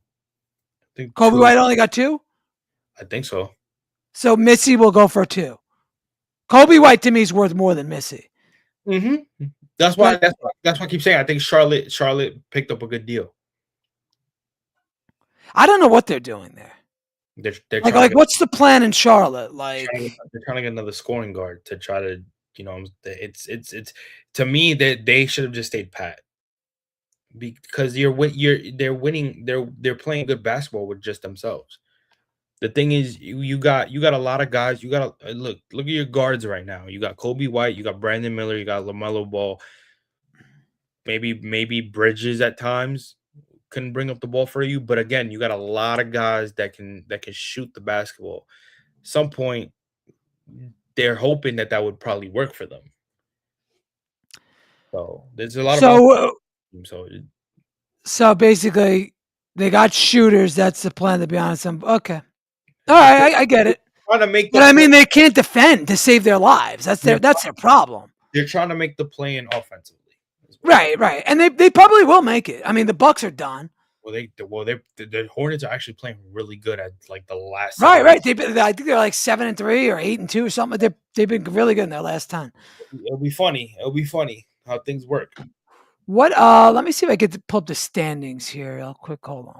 Kobe White only got 2? I think so. So Messi will go for 2. Kobe White to me is worth more than Messi. That's why I keep saying I think Charlotte picked up a good deal. I don't know what they're doing there. They're what's the plan in Charlotte? Like they're trying to get another scoring guard to try to, it's to me that they should have just stayed pat, because they're winning. They're playing good basketball with just themselves. The thing is, you got a lot of guys. You got to look at your guards right now. You got Kobe White, you got Brandon Miller, you got LaMelo Ball. Maybe Bridges at times can bring up the ball for you, but again, you got a lot of guys that can shoot the basketball. Some point, they're hoping that would probably work for them. So there's a lot of so basically they got shooters. That's the plan, to be honest. Okay. All right, I get it. Trying to make but I mean, they can't defend to save their lives. That's their problem. They're trying to make the play in offensively. Right. And they probably will make it. I mean, the Bucks are done. Well, the Hornets are actually playing really good at like the last. Right. I think they're like 7-3 or 8-2 or something. They've been really good in their last 10. It'll be funny. How things work. What? Let me see if I get to pull up the standings here real quick. Hold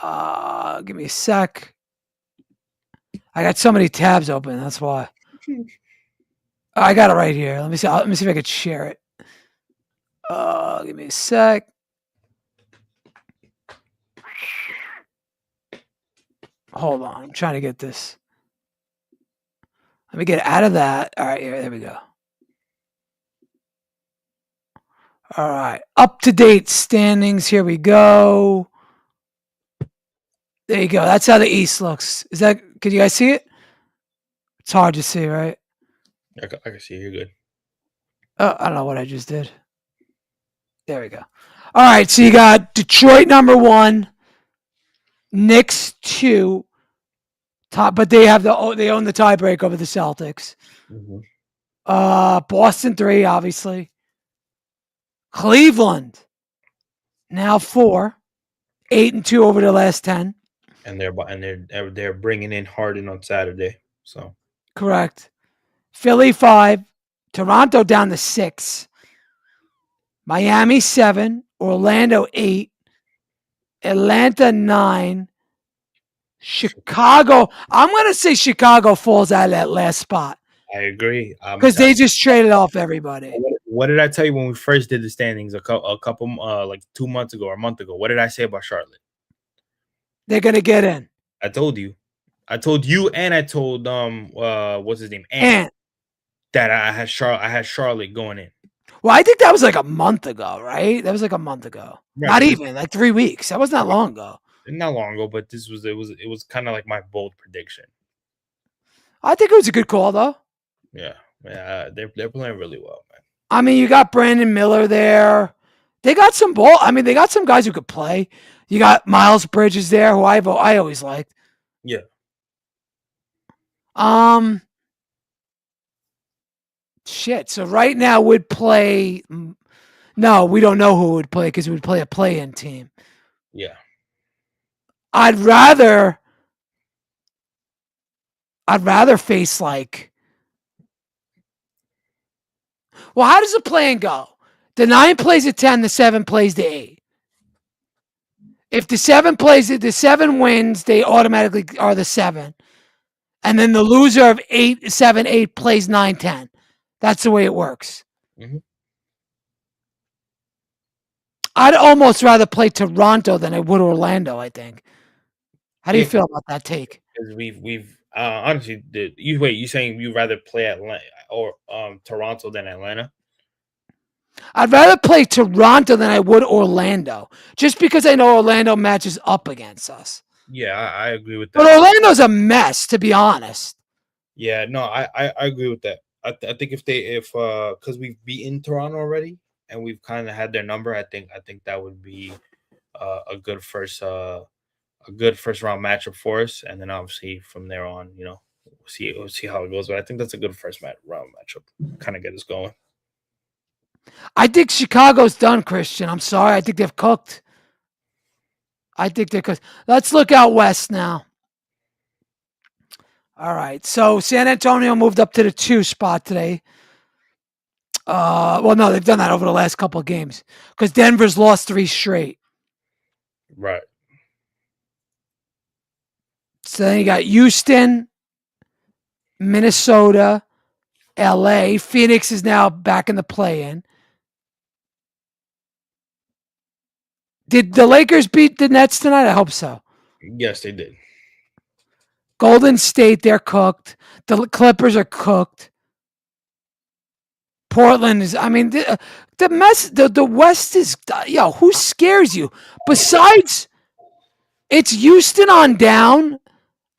on. Give me a sec. I got so many tabs open. That's why. I got it right here. Let me see. Let me see if I could share it. Give me a sec. Hold on. I'm trying to get this. Let me get out of that. All right, there we go. All right. Up-to-date standings. Here we go. There you go. That's how the East looks. Can you guys see it? It's hard to see, right? I can see. You're good. Oh, I don't know what I just did. There we go. All right. So you got Detroit number 1, Knicks 2, but they own the tiebreak over the Celtics. Mm-hmm. Boston 3, obviously. Cleveland now 4, 8-2 over the last 10. And they're bringing in Harden on Saturday. So correct. Philly 5, Toronto down to 6, Miami 7, Orlando 8, Atlanta 9, Chicago. I'm going to say Chicago falls out of that last spot. I agree. Because they just traded off everybody. What did I tell you when we first did the standings a couple like 2 months ago or a month ago? What did I say about Charlotte? They're going to get in. I told you, and I told what's his name, Ant, that I had Charlotte going in. Well, I think that was like a month ago, right? That was like a month ago. Right. Not even like 3 weeks. That was not long ago. Not long ago, but it was kind of like my bold prediction. I think it was a good call, though. Yeah, they're playing really well, man. I mean, you got Brandon Miller there. They got some ball. I mean, they got some guys who could play. You got Miles Bridges there, who I always liked. Yeah. Shit. So right now would play. No, we don't know who would play because we would play a play-in team. Yeah. I'd rather face like. Well, how does the plan go? The 9 plays the 10, the 7 plays the 8. If the 7 plays it, the 7 wins, they automatically are the 7. And then the loser of 8, 7, 8 plays 9, 10. That's the way it works. Mm-hmm. I'd almost rather play Toronto than I would Orlando, I think. How do you feel about that take? Because we've honestly, you saying you'd rather play Atlanta or Toronto than Atlanta? I'd rather play Toronto than I would Orlando, just because I know Orlando matches up against us. Yeah, I agree with that. But Orlando's a mess, to be honest. Yeah, no, I agree with that. I think if because we've beaten Toronto already and we've kind of had their number, I think that would be a good first round matchup for us, and then obviously from there on, we'll see how it goes. But I think that's a good first round matchup, kind of get us going. I think Chicago's done, Christian. I'm sorry. I think they've cooked. I think they're cooked. Let's look out west now. All right. So San Antonio moved up to the 2 spot today. Well, no, they've done that over the last couple of games because Denver's lost 3 straight. Right. So then you got Houston, Minnesota, LA. Phoenix is now back in the play-in. Did the Lakers beat the Nets tonight? I hope so. Yes, they did. Golden State, they're cooked. The Clippers are cooked. Portland is. I mean, the mess. The West is. Who scares you besides? It's Houston on down.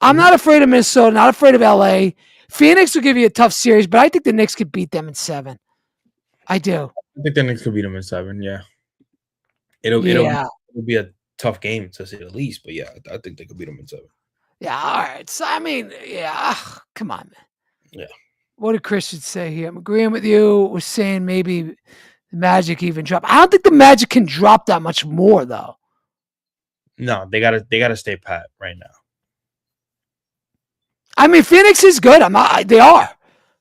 I'm not afraid of Minnesota. Not afraid of LA. Phoenix will give you a tough series, but I think the Knicks could beat them in 7. I do. I think the Knicks could beat them in 7. Yeah, it'll be a tough game to say the least, but yeah, I think they could beat them in 7. Yeah, all right. So I mean, yeah, come on, man. Yeah. What did Christian say here? I'm agreeing with you. We're saying maybe the Magic even drop. I don't think the Magic can drop that much more, though. No, they gotta stay pat right now. I mean, Phoenix is good. They are.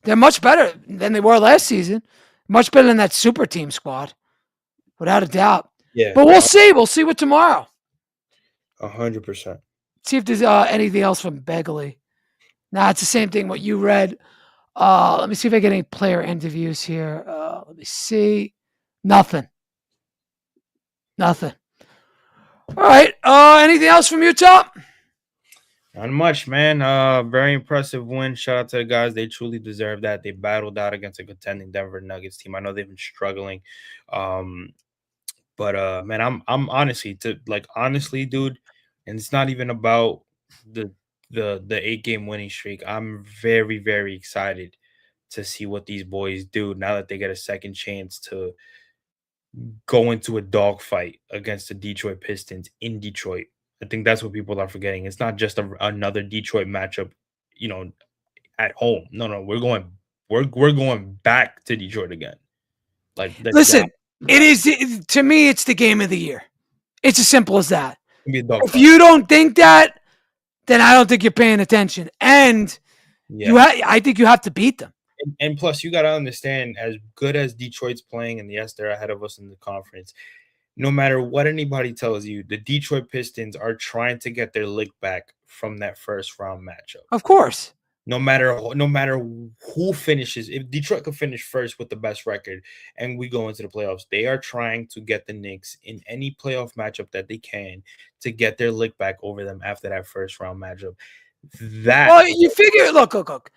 They're much better than they were last season. Much better than that super team squad, without a doubt. Yeah. But we'll see. We'll see what tomorrow. 100%. See if there's anything else from Begley. Nah, it's the same thing what you read. Let me see if I get any player interviews here. Let me see. Nothing. All right. Anything else from you, Top? Not much, man. Very impressive win. Shout out to the guys. They truly deserve that. They battled out against a contending Denver Nuggets team. I know they've been struggling. But man, I'm honestly, dude, and it's not even about the 8-game winning streak. I'm very, very excited to see what these boys do now that they get a second chance to go into a dogfight against the Detroit Pistons in Detroit. I think that's what people are forgetting. It's not just another Detroit matchup, at home. No, we're going back to Detroit again. Listen, to me, it's the game of the year. It's as simple as that. If you don't think that, then I don't think you're paying attention. And I think you have to beat them. And plus, you got to understand, as good as Detroit's playing, and yes, they're ahead of us in the conference, no matter what anybody tells you, the Detroit Pistons are trying to get their lick back from that first round matchup. Of course. No matter who finishes, if Detroit could finish first with the best record and we go into the playoffs, they are trying to get the Knicks in any playoff matchup that they can to get their lick back over them after that first round matchup. Well, you figure, look.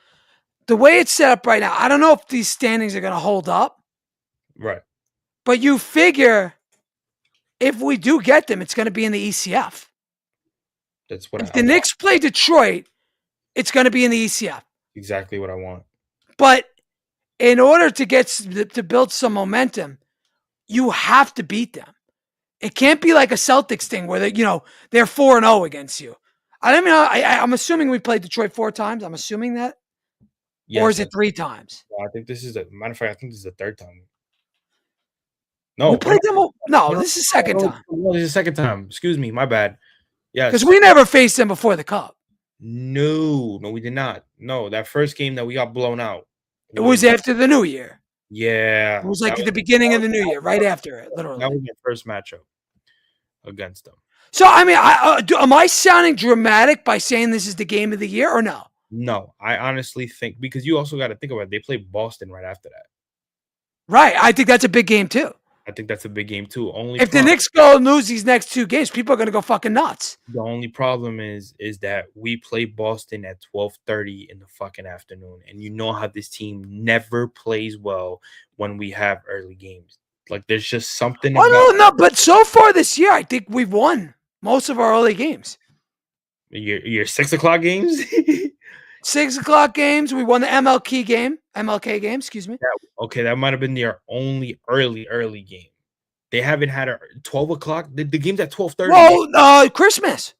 The way it's set up right now, I don't know if these standings are going to hold up. Right. But you figure if we do get them, it's going to be in the ECF. That's what if the Knicks play Detroit, it's going to be in the ECF. Exactly what I want. But in order to build some momentum, you have to beat them. It can't be like a Celtics thing where they're 4-0 against you. I don't know. I'm assuming we played Detroit 4 times. I'm assuming that. Yes, or is it 3 times? I think this is matter of fact. I think this is the 3rd time. No, we played them. No, this is the second time. No, this is the 2nd time. Excuse me, my bad. Yes, because we never faced them before the Cup. No, we did not. No, that first game that we got blown out. It was after the New Year. Yeah, it was like at the beginning of the New Year, right after it, literally. That was my first matchup against them. So, I mean, am I sounding dramatic by saying this is the game of the year or no? No, I honestly think, because you also got to think about it, they play Boston right after that. Right. I think that's a big game too. I think that's a big game too. If the Knicks go and lose these next 2 games, people are going to go fucking nuts. The only problem is that we play Boston at 12:30 in the fucking afternoon, and you know how this team never plays well when we have early games. Like, there's just something. No, but so far this year, I think we've won most of our early games. Your 6 o'clock games. 6 o'clock games. We won the MLK game. Excuse me. Okay, that might have been their only early game. They haven't had a 12 o'clock. The game's at 12:30. Well, Christmas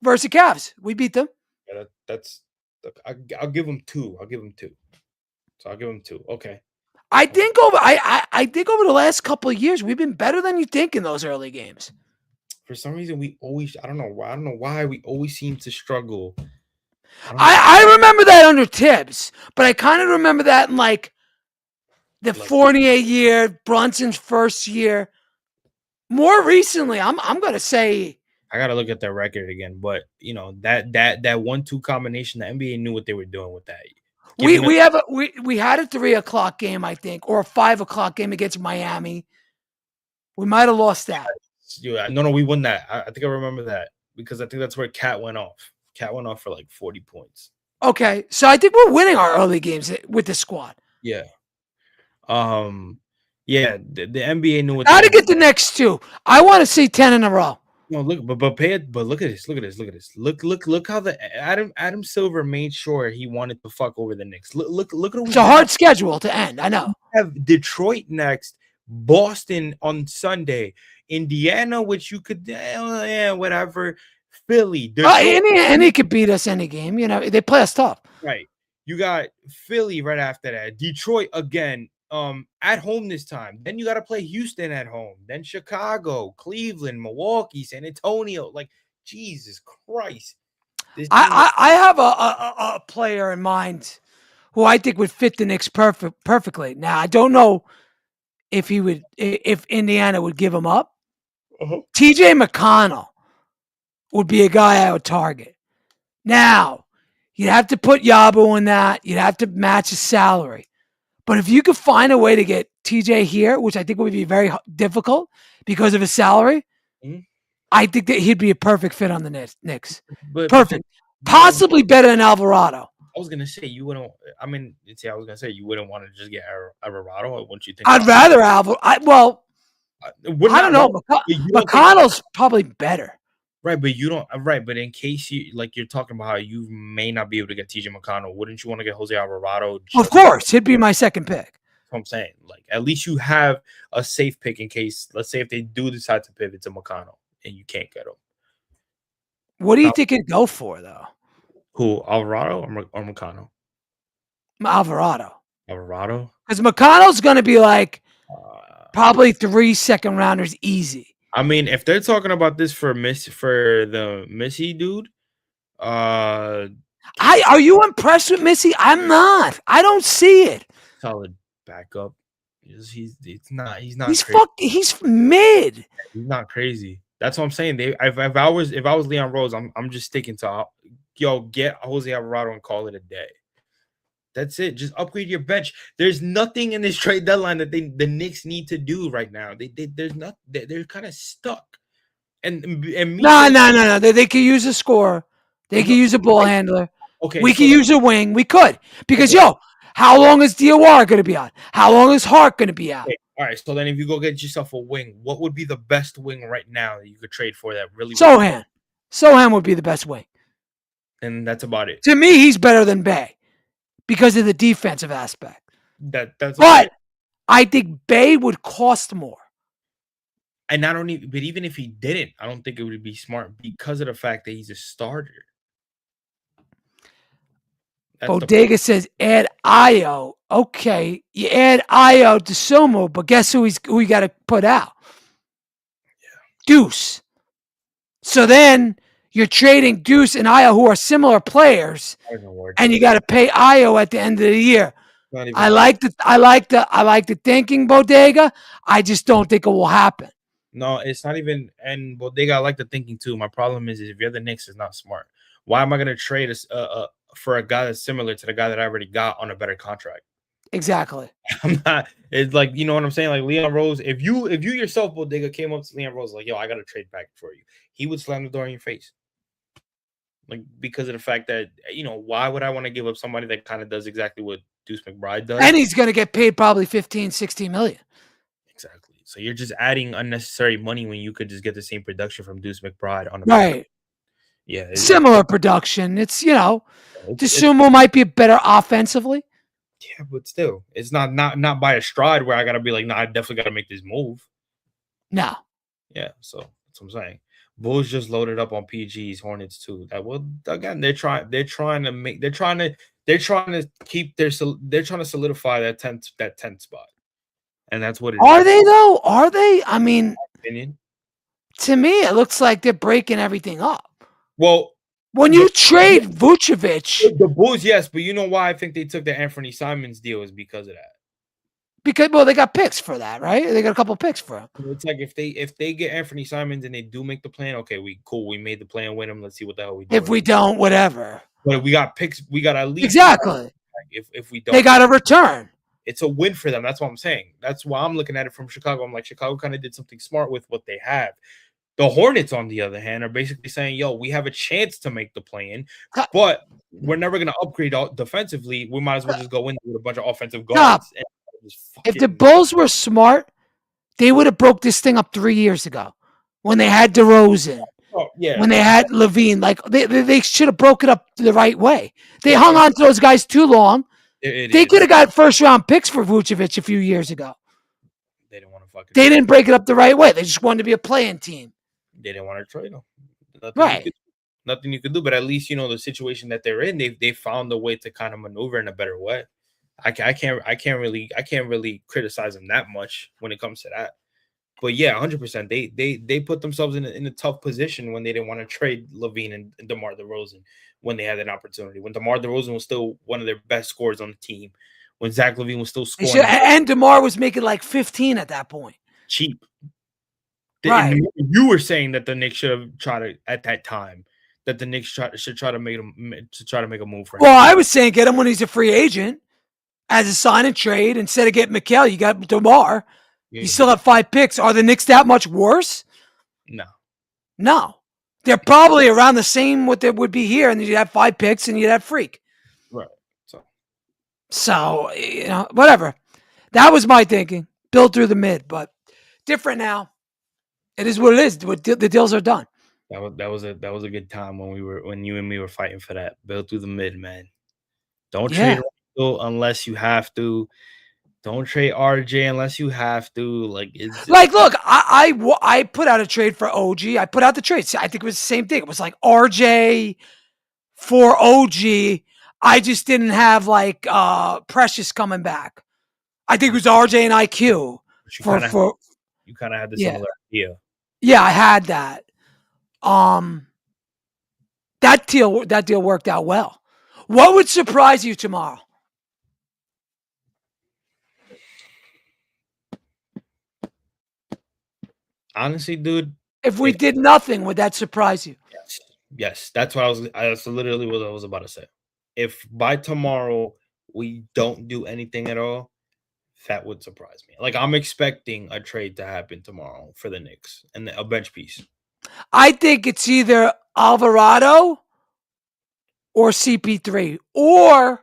versus the Cavs. We beat them. Yeah, I'll give them 2. So I'll give them 2. Okay. I think over the last couple of years, we've been better than you think in those early games. For some reason, I don't know why we always seem to struggle. I remember that under Tibbs, but I kind of remember that in like the Fournier year, Brunson's first year. More recently, I'm gonna say I gotta look at their record again, but that 1-2 combination, the NBA knew what they were doing with that. We had a 3 o'clock game, I think, or a 5 o'clock game against Miami. We might have lost that. No, we won that. I think I remember that because I think that's where Cat went off. Cat went off for like 40 points. Okay, so I think we're winning our early games with the squad. Yeah. Yeah, the NBA knew what How they to get the next 2? I want to see 10 in a row. no look, but look at this, look at this, look at this. Look how the Adam Silver made sure he wanted to fuck over the Knicks. Look at It's a hard schedule to end. I know. We have Detroit next, Boston on Sunday, Indiana, which you could whatever, Philly. Any could beat us any game. You know, they play us tough. Right. You got Philly right after that. Detroit again, at home this time. Then you got to play Houston at home. Then Chicago, Cleveland, Milwaukee, San Antonio. Like, Jesus Christ. I have a player in mind who I think would fit the Knicks perfectly. Now, I don't know if Indiana would give him up. TJ McConnell would be a guy I would target. Now, you'd have to put Yabo in that. You'd have to match his salary. But if you could find a way to get TJ here, which I think would be very difficult because of his salary, I think that he'd be a perfect fit on the Knicks. Perfect. Possibly better than Alvarado. I was gonna say you wouldn't. I mean, I was gonna say you wouldn't want to just get Alvarado. Wouldn't you think? I'd rather Alvarado. I don't know. McConnell's probably better. Right, but you don't. Right, but in case you're talking about how you may not be able to get TJ McConnell, wouldn't you want to get Jose Alvarado? Of course, he'd be my second pick. That's what I'm saying. Like, at least you have a safe pick in case, let's say, if they do decide to pivot to McConnell and you can't get him. What do you think it'd go for, though? Who, Alvarado or McConnell? Alvarado. Alvarado? Because McConnell's going to be like probably 3 second rounders easy. I mean, if they're talking about this for the Missy dude, are you impressed with Missy? I'm not. I don't see it. Solid backup. He's not. He's He's mid. He's not crazy. That's what I'm saying. If I was Leon Rose, I'm just sticking to get Jose Alvarado and call it a day. That's it. Just upgrade your bench. There's nothing in this trade deadline that the Knicks need to do right now. There's not. They're kind of stuck. No. They could use a scorer. They could use a ball handler. Okay, we could use a wing. We could because how long is DOR going to be out? How long is Hart going to be out? Okay. All right. So then, if you go get yourself a wing, what would be the best wing right now that you could trade for that really? Sohan would be the best wing. And that's about it. To me, he's better than Bay because of the defensive aspect. But I think Bay would cost more. And not only, but even if he didn't, I don't think it would be smart because of the fact that he's a starter. Bodega says add Ayo. Okay, you add Ayo to Sumo, but guess who you got to put out? Yeah. Deuce. So then you're trading Deuce and Ayo, who are similar players, and you got to pay Ayo at the end of the year. I like the thinking, Bodega. I just don't think it will happen. No, it's not even. And Bodega, I like the thinking too. My problem is if you're the Knicks, it's not smart. Why am I going to trade for a guy that's similar to the guy that I already got on a better contract? Exactly. I'm not. It's like, you know what I'm saying? Like Leon Rose, if you yourself, Bodega, came up to Leon Rose like, yo, I got to trade back for you, he would slam the door in your face. Like, because of the fact that, why would I want to give up somebody that kind of does exactly what Deuce McBride does? And he's going to get paid probably 15, 16 million. Exactly. So you're just adding unnecessary money when you could just get the same production from Deuce McBride on the right. Yeah. Similar production. It's, DeSumo might be better offensively. Yeah, but still, it's not by a stride where I got to be like, I definitely got to make this move. No. Yeah, so that's what I'm saying. Bulls just loaded up on PG's Hornets too. Again, they're trying to solidify that 10th spot. And that's what it is. Are they though? Are they? I mean, opinion. To me, it looks like they're breaking everything up. Well, when you trade Vucevic, the Bulls, yes, but you know why I think they took the Anthony Simons deal is because of that. Because they got picks for that, right? They got a couple of picks for him. It's like if they get Anthony Simons and they do make the plan, okay, we made the plan, win him. Let's see what the hell we do. If we don't, whatever. But we got picks. We got at least exactly. If we don't, they got a return. It's a win for them. That's what I'm saying. That's why I'm looking at it from Chicago. I'm like, Chicago kind of did something smart with what they have. The Hornets, on the other hand, are basically saying, "Yo, we have a chance to make the play-in, Ka- but we're never gonna upgrade defensively. We might as well just go in with a bunch of offensive Stop. guards and just If the fucking." Bulls were smart, they would have broke this thing up 3 years ago when they had DeRozan, Oh yeah, when they had Levine. Like they should have broke it up the right way. They hung on to those guys too long. They could have got first round picks for Vucevic a few years ago. They didn't want to fucking. They didn't break it up the right way. They just wanted to be a playing team. They didn't want to trade him. Right. Nothing you could do. But at least the situation that they're in. They found a way to kind of maneuver in a better way. I can't really criticize them that much when it comes to that. But yeah, 100%. They put themselves in a tough position when they didn't want to trade Levine and DeMar DeRozan when they had an opportunity. When DeMar DeRozan was still one of their best scorers on the team. When Zach LaVine was still scoring. And DeMar was making like 15 at that point. Cheap. Right. You were saying that the Knicks should have tried to, at that time, that the Knicks should try to make a move for him. Well, I was saying get him when he's a free agent as a sign and trade. Instead of getting Mikal, you got DeMar. You still have 5 picks. Are the Knicks that much worse? No. They're probably around the same what they would be here, and you'd have 5 picks and you'd have Freak. Right. So, whatever. That was my thinking. Build through the mid, but different now. It is what it is. The deals are done. That was a good time when you and me were fighting for that. Build through the mid, man. Don't trade Randle unless you have to. Don't trade RJ unless you have to. Look, I put out a trade for OG. I put out the trade. I think it was the same thing. It was like RJ for OG. I just didn't have Precious coming back. I think it was RJ and IQ. You kind of had the similar idea. Yeah, I had that. That deal worked out well. What would surprise you tomorrow? Honestly, dude, if we did nothing, would that surprise you? Yes. That's literally what I was about to say. If by tomorrow we don't do anything at all, that would surprise me. I'm expecting a trade to happen tomorrow for the Knicks and a bench piece. I think it's either Alvarado or CP3 or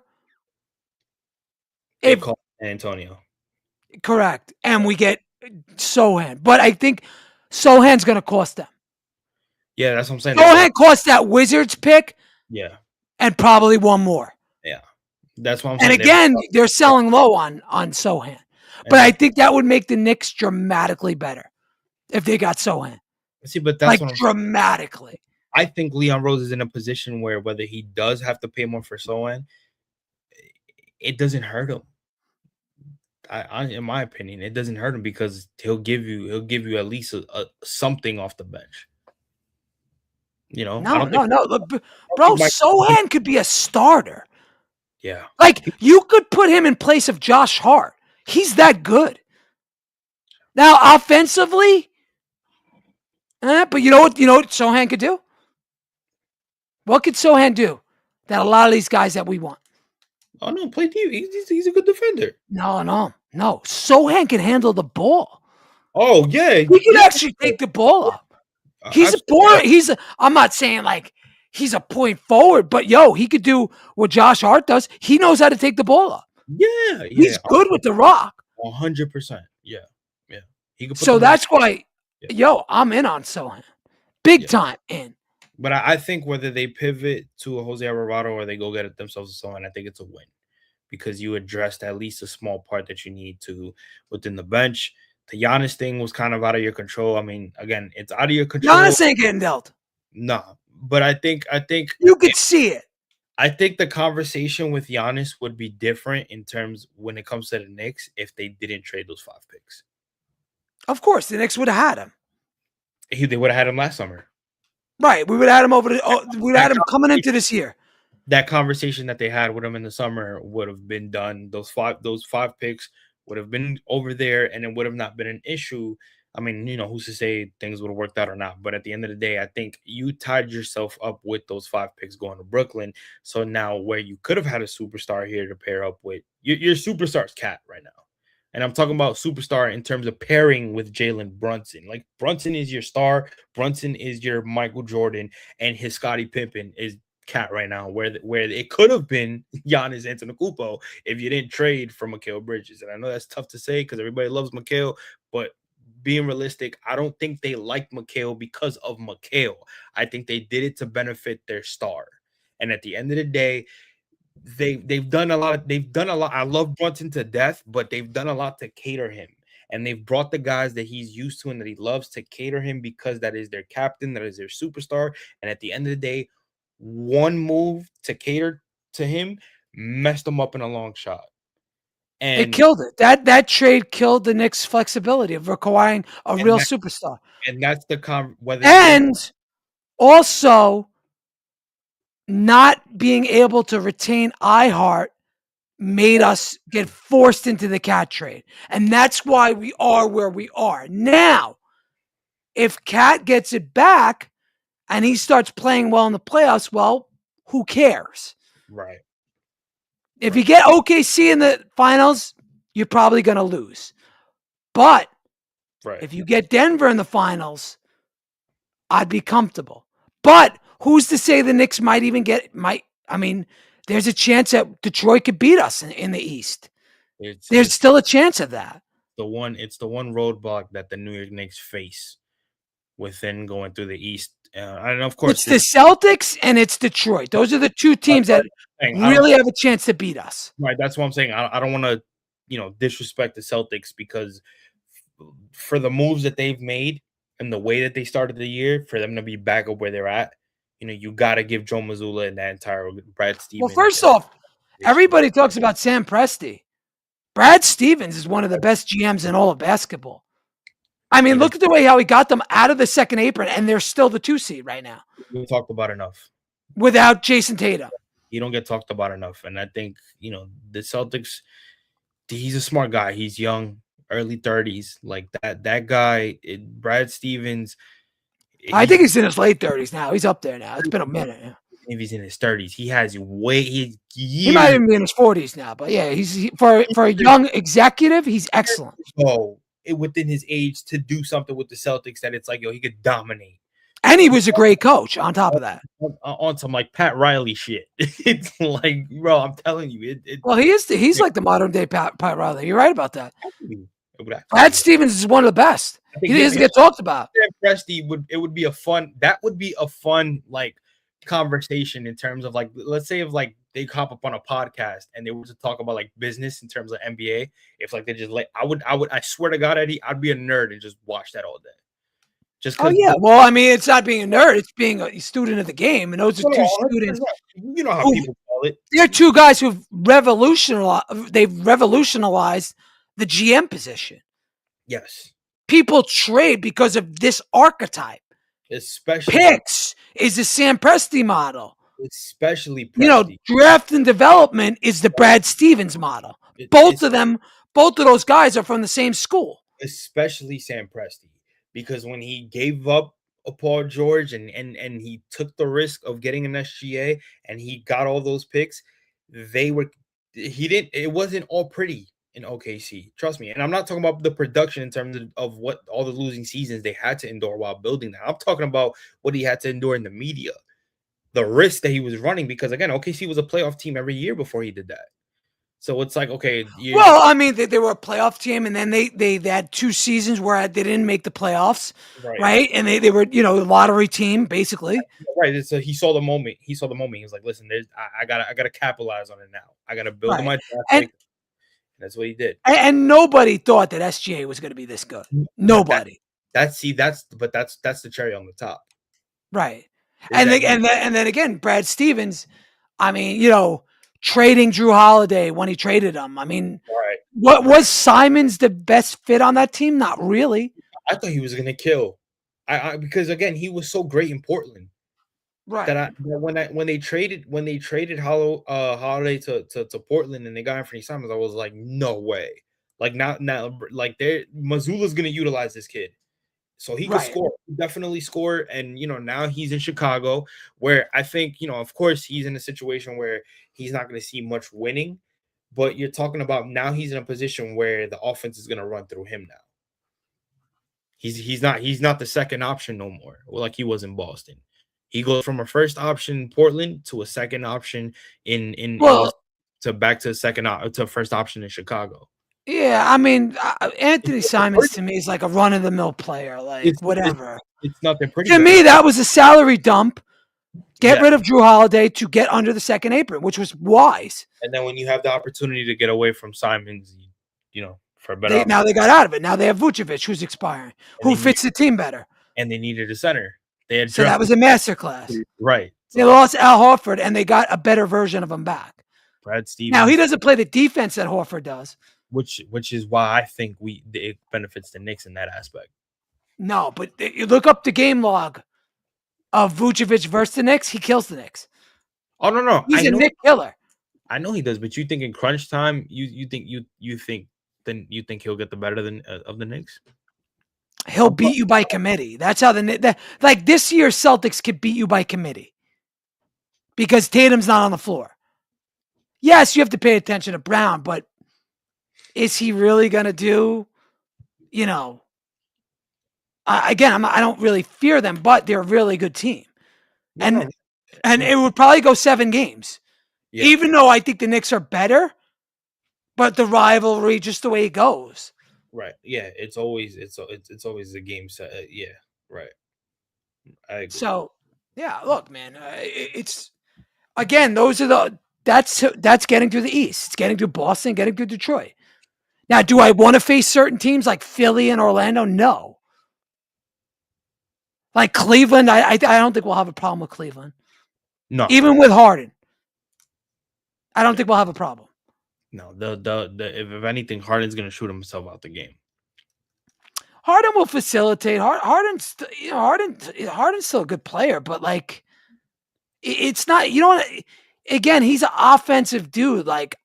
if call Antonio. Correct. And we get Sochan. But I think Sochan's going to cost them. Yeah, that's what I'm saying. Sochan cost that Wizards pick. Yeah. And probably one more. Yeah. That's what I'm saying. And again, they're selling low on Sochan. But I think that would make the Knicks dramatically better if they got Sochan. See, but that's what dramatically. I think Leon Rose is in a position where whether he does have to pay more for Sochan, it doesn't hurt him. In my opinion, it doesn't hurt him because he'll give you at least something off the bench. No. Look, bro, Sochan could be a starter. Yeah. You could put him in place of Josh Hart. He's that good. Now, offensively, but you know what Sochan could do? What could Sochan do that a lot of these guys that we want? Oh, no, play D. He's a good defender. No. Sochan can handle the ball. Oh, yeah. He can actually take the ball up. I'm not saying he's a point forward, but he could do what Josh Hart does. He knows how to take the ball up. Yeah. He's good with the rock. 100%. Yeah. He could so that's why, I'm in on Sochan. Big time in. But I think whether they pivot to a Jose Alvarado or they go get it themselves a Sochan, I think it's a win because you addressed at least a small part that you need to within the bench. The Giannis thing was kind of out of your control. I mean, again, it's out of your control. Giannis ain't getting dealt. No, but I think you could see it. I think the conversation with Giannis would be different in terms when it comes to the Knicks if they didn't trade those 5 picks. Of course, the Knicks would have had him. They would have had him last summer. Right, we would have had him we would have had him coming into this year. That conversation that they had with him in the summer would have been done. Those five picks would have been over there, and it would have not been an issue. I mean, who's to say things would have worked out or not? But at the end of the day, I think you tied yourself up with those 5 picks going to Brooklyn. So now where you could have had a superstar here to pair up with, your superstar's Cat right now. And I'm talking about superstar in terms of pairing with Jalen Brunson. Like Brunson is your star, Brunson is your Michael Jordan, and his Scottie Pippen is Cat right now, where it could have been Giannis Antetokounmpo if you didn't trade for Mikal Bridges. And I know that's tough to say because everybody loves Mikal, but being realistic, I don't think they like Mikal because of Mikal. I think they did it to benefit their star. And at the end of the day, they've done a lot. They've done a lot. I love Brunson to death, but they've done a lot to cater him. And they've brought the guys that he's used to and that he loves to cater him because that is their captain, that is their superstar. And at the end of the day, one move to cater to him messed him up in a long shot. It And killed it. That trade killed the Knicks' flexibility of requiring a real superstar. and that's the whether And also not being able to retain iHeart made us get forced into the Cat trade. And that's why we are where we are. Now, if Cat gets it back and he starts playing well in the playoffs, well, who cares? right. If you get OKC in the finals, you're probably going to lose. But Right. if you get Denver in the finals, I'd be comfortable. But who's to say the Knicks might even there's a chance that Detroit could beat us in the East. There's still a chance of that. It's the one roadblock that the New York Knicks face within going through the East. And of course, it's the Celtics and it's Detroit. Those are the two teams that really have a chance to beat us. Right. That's what I'm saying. I don't want to, disrespect the Celtics because for the moves that they've made and the way that they started the year, for them to be back up where they're at, you got to give Joe Mazzulla and that entire Brad Stevens. Well, first off, everybody talks about Sam Presti. Brad Stevens is one of the best GMs in all of basketball. I mean, look at the way how he got them out of the second apron, and they're still the 2 seed right now. We talked about enough. Without Jason Tatum. You don't get talked about enough. And I think, the Celtics, he's a smart guy. He's young, early 30s. Like that guy, Brad Stevens. I think he's in his late 30s now. He's up there now. It's been a minute. If he's in his 30s, he has he might even be in his 40s now. But yeah, for a young executive, he's excellent. Oh, within his age to do something with the Celtics that it's like, he could dominate. And he was a great coach on top of that. On some like Pat Riley shit. It's like, bro, I'm telling you. Well, he's like the modern day Pat Riley. You're right about that. Brad Stevens is one of the best. He doesn't get talked about. Presti would be a fun like conversation in terms of like, let's say if like they hop up on a podcast and they were to talk about like business in terms of NBA. If like they just like, I swear to God, Eddie, I'd be a nerd and just watch that all day. Oh yeah, well, I mean, it's not being a nerd; it's being a student of the game, and those are two students. You know how people call it. They're two guys who've revolutionized. They've revolutionized the GM position. Yes, people trade because of this archetype. Especially picks is the Sam Presti model. Especially Presti. Draft and development is the Brad Stevens model. Both of those guys are from the same school. Especially Sam Presti. Because when he gave up a Paul George and he took the risk of getting an SGA and he got all those picks, it wasn't all pretty in OKC. Trust me. And I'm not talking about the production in terms of what all the losing seasons they had to endure while building that. I'm talking about what he had to endure in the media, the risk that he was running, because again, OKC was a playoff team every year before he did that. So it's like, okay. Well, I mean, they were a playoff team, and then they had 2 seasons where they didn't make the playoffs, right? And they were, a lottery team, basically. Right. So he saw the moment. He was like, listen, I gotta capitalize on it now. I gotta build my draft pick. That's what he did. And nobody thought that SGA was going to be this good. Nobody. That's the cherry on the top. Right. And then again, Brad Stevens, I mean, trading Drew Holiday when he traded him. I mean, what was Simons the best fit on that team? Not really. I thought he was going to kill. Because again, he was so great in Portland. Right. That when they traded Holiday to Portland and they got Anthony Simons, I was like, no way. Like now like Mazzulla's going to utilize this kid. So he could score, definitely score. And, now he's in Chicago where I think, of course he's in a situation where he's not going to see much winning, But you're talking about now he's in a position where the offense is going to run through him now. He's not the second option no more, like he was in Boston. He goes from a first option in Portland to a second option to back to to first option in Chicago. Yeah, I mean, Anthony Simons to me is like a run of the mill player, like whatever. It's nothing pretty. To me, that was a salary dump. Get rid of Drew Holiday to get under the second apron, which was wise. And then when you have the opportunity to get away from Simons, for a better now they got out of it. Now they have Vucevic, who's expiring, who fits the team better. And they needed a center. So that was a masterclass. Right. They lost Al Horford, and they got a better version of him back. Brad Stevens. Now he doesn't play the defense that Horford does. Which is why I think it benefits the Knicks in that aspect. No, but you look up the game log of Vucevic versus the Knicks, he kills the Knicks. Oh no, he's a Knick killer. I know he does, but you think in crunch time, you think he'll get the better of the Knicks? He'll beat you by committee. That's how like this year Celtics could beat you by committee because Tatum's not on the floor. Yes, you have to pay attention to Brown, but is he really going to do, again, I don't really fear them, but they're a really good team. And it would probably go 7 games, even though I think the Knicks are better, but the rivalry, just the way it goes. Right. Yeah. It's always a game set. Yeah. Right. I agree. So, yeah, look, man, it's, again, that's getting through the East. It's getting through Boston, getting through Detroit. Now, do I want to face certain teams like Philly and Orlando? No. Like Cleveland, I don't think we'll have a problem with Cleveland. No. Even with Harden. I don't think we'll have a problem. No, if anything, Harden's going to shoot himself out the game. Harden will facilitate. Harden's still a good player, but like, it's not, again, he's an offensive dude. Like,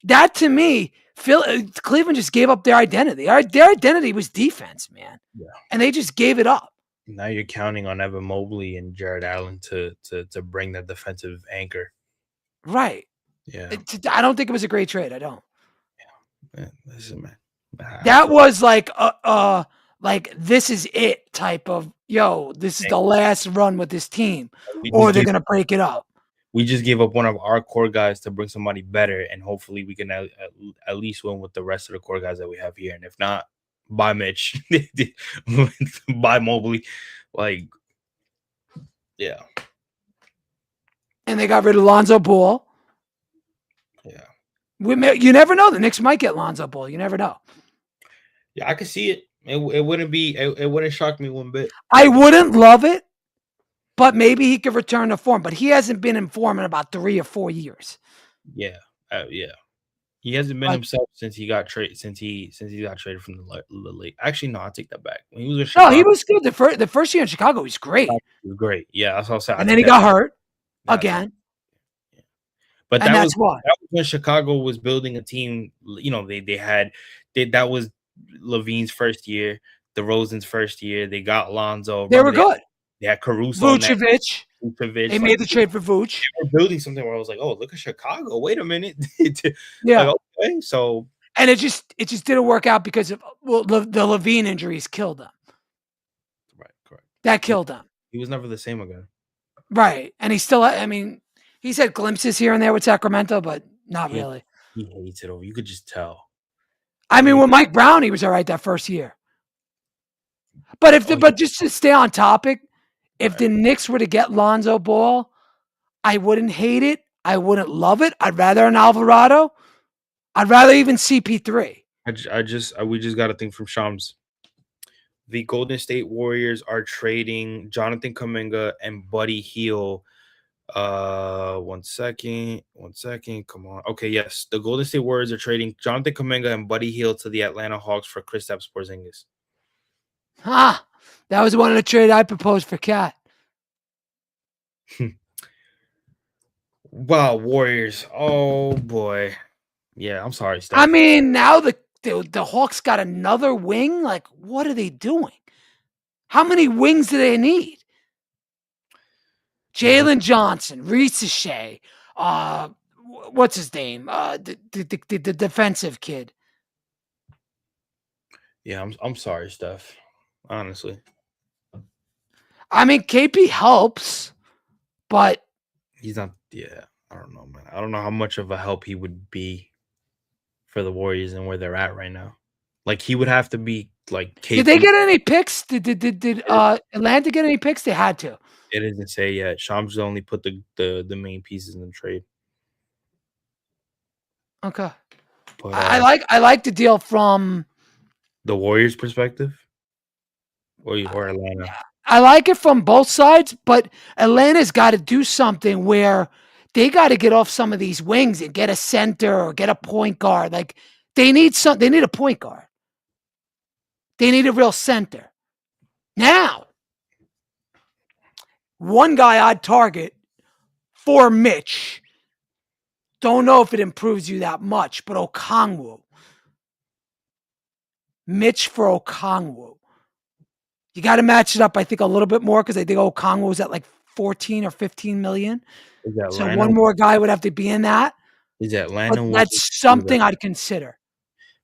that to me, Cleveland just gave up their identity. Their identity was defense, man. Yeah. And they just gave it up. Now you're counting on Evan Mobley and Jared Allen to bring that defensive anchor. Right. Yeah. I don't think it was a great trade. I don't. Yeah. Man, listen, man. That was like this is it type of, this is the last run with this team, or they're going to break it up. We just gave up one of our core guys to bring somebody better, and hopefully we can at least win with the rest of the core guys that we have here. And if not, buy Mitch, buy Mobley, like, yeah. And they got rid of Lonzo Ball. Yeah. You never know. The Knicks might get Lonzo Ball. You never know. Yeah, I can see it. It wouldn't shock me one bit. I wouldn't love it, but maybe he could return to form. But he hasn't been in form in about 3 or 4 years. Yeah, yeah. He hasn't been himself since he got traded. Since he got traded from the league. Actually, no, I take that back. When he was in Chicago, he was good. The first year in Chicago, he was great. He was great. Yeah, that's what I said. And then he got hurt again. Yeah. But that's why. That was when Chicago was building a team. That was Levine's first year, DeRozan's first year. They got Lonzo. They were good. They had Caruso. Vucevic. They made the trade for Vuce. They were building something where I was like, oh, look at Chicago. Wait a minute. Yeah. Like, okay, so. And it just didn't work out because of the Levine injuries killed them. Right, correct. That killed them. He was never the same again. Right. And he still, he's had glimpses here and there with Sacramento, but not really. He hates it over. You could just tell. With Mike Brown, he was all right that first year. But but just to stay on topic, if the Knicks were to get Lonzo Ball, I wouldn't hate it. I wouldn't love it. I'd rather an Alvarado. I'd rather even CP3. We just got a thing from Shams. The Golden State Warriors are trading Jonathan Kuminga and Buddy Hield. One second. Come on. Okay, yes. The Golden State Warriors are trading Jonathan Kuminga and Buddy Hield to the Atlanta Hawks for Kristaps Porzingis. That was one of the trade I proposed for Cat. Wow, Warriors. Oh boy. Yeah, I'm sorry, Steph. Now the Hawks got another wing. Like, what are they doing? How many wings do they need? Jalen Johnson, Reese Shea, what's his name? The defensive kid. Yeah, I'm sorry, Steph. Honestly, I mean, KP helps, but he's not. Yeah, I don't know, man. I don't know how much of a help he would be for the Warriors and where they're at right now. Like he would have to be like did they KP. get any picks? Did Atlanta get any picks? They had to. It doesn't say yet. Shams only put the main pieces in the trade. Okay. But I like the deal from the Warriors' perspective, or Atlanta. I like it from both sides, but Atlanta's got to do something where they got to get off some of these wings and get a center or get a point guard. Like they need a point guard. They need a real center. Now, one guy I'd target for Mitch. Don't know if it improves you that much, but Okongwu. Mitch for Okongwu. You got to match it up, I think, a little bit more because I think Okongwu was at like 14 or 15 million. So one more guy would have to be in that. Is Atlanta? But that's something I'd consider.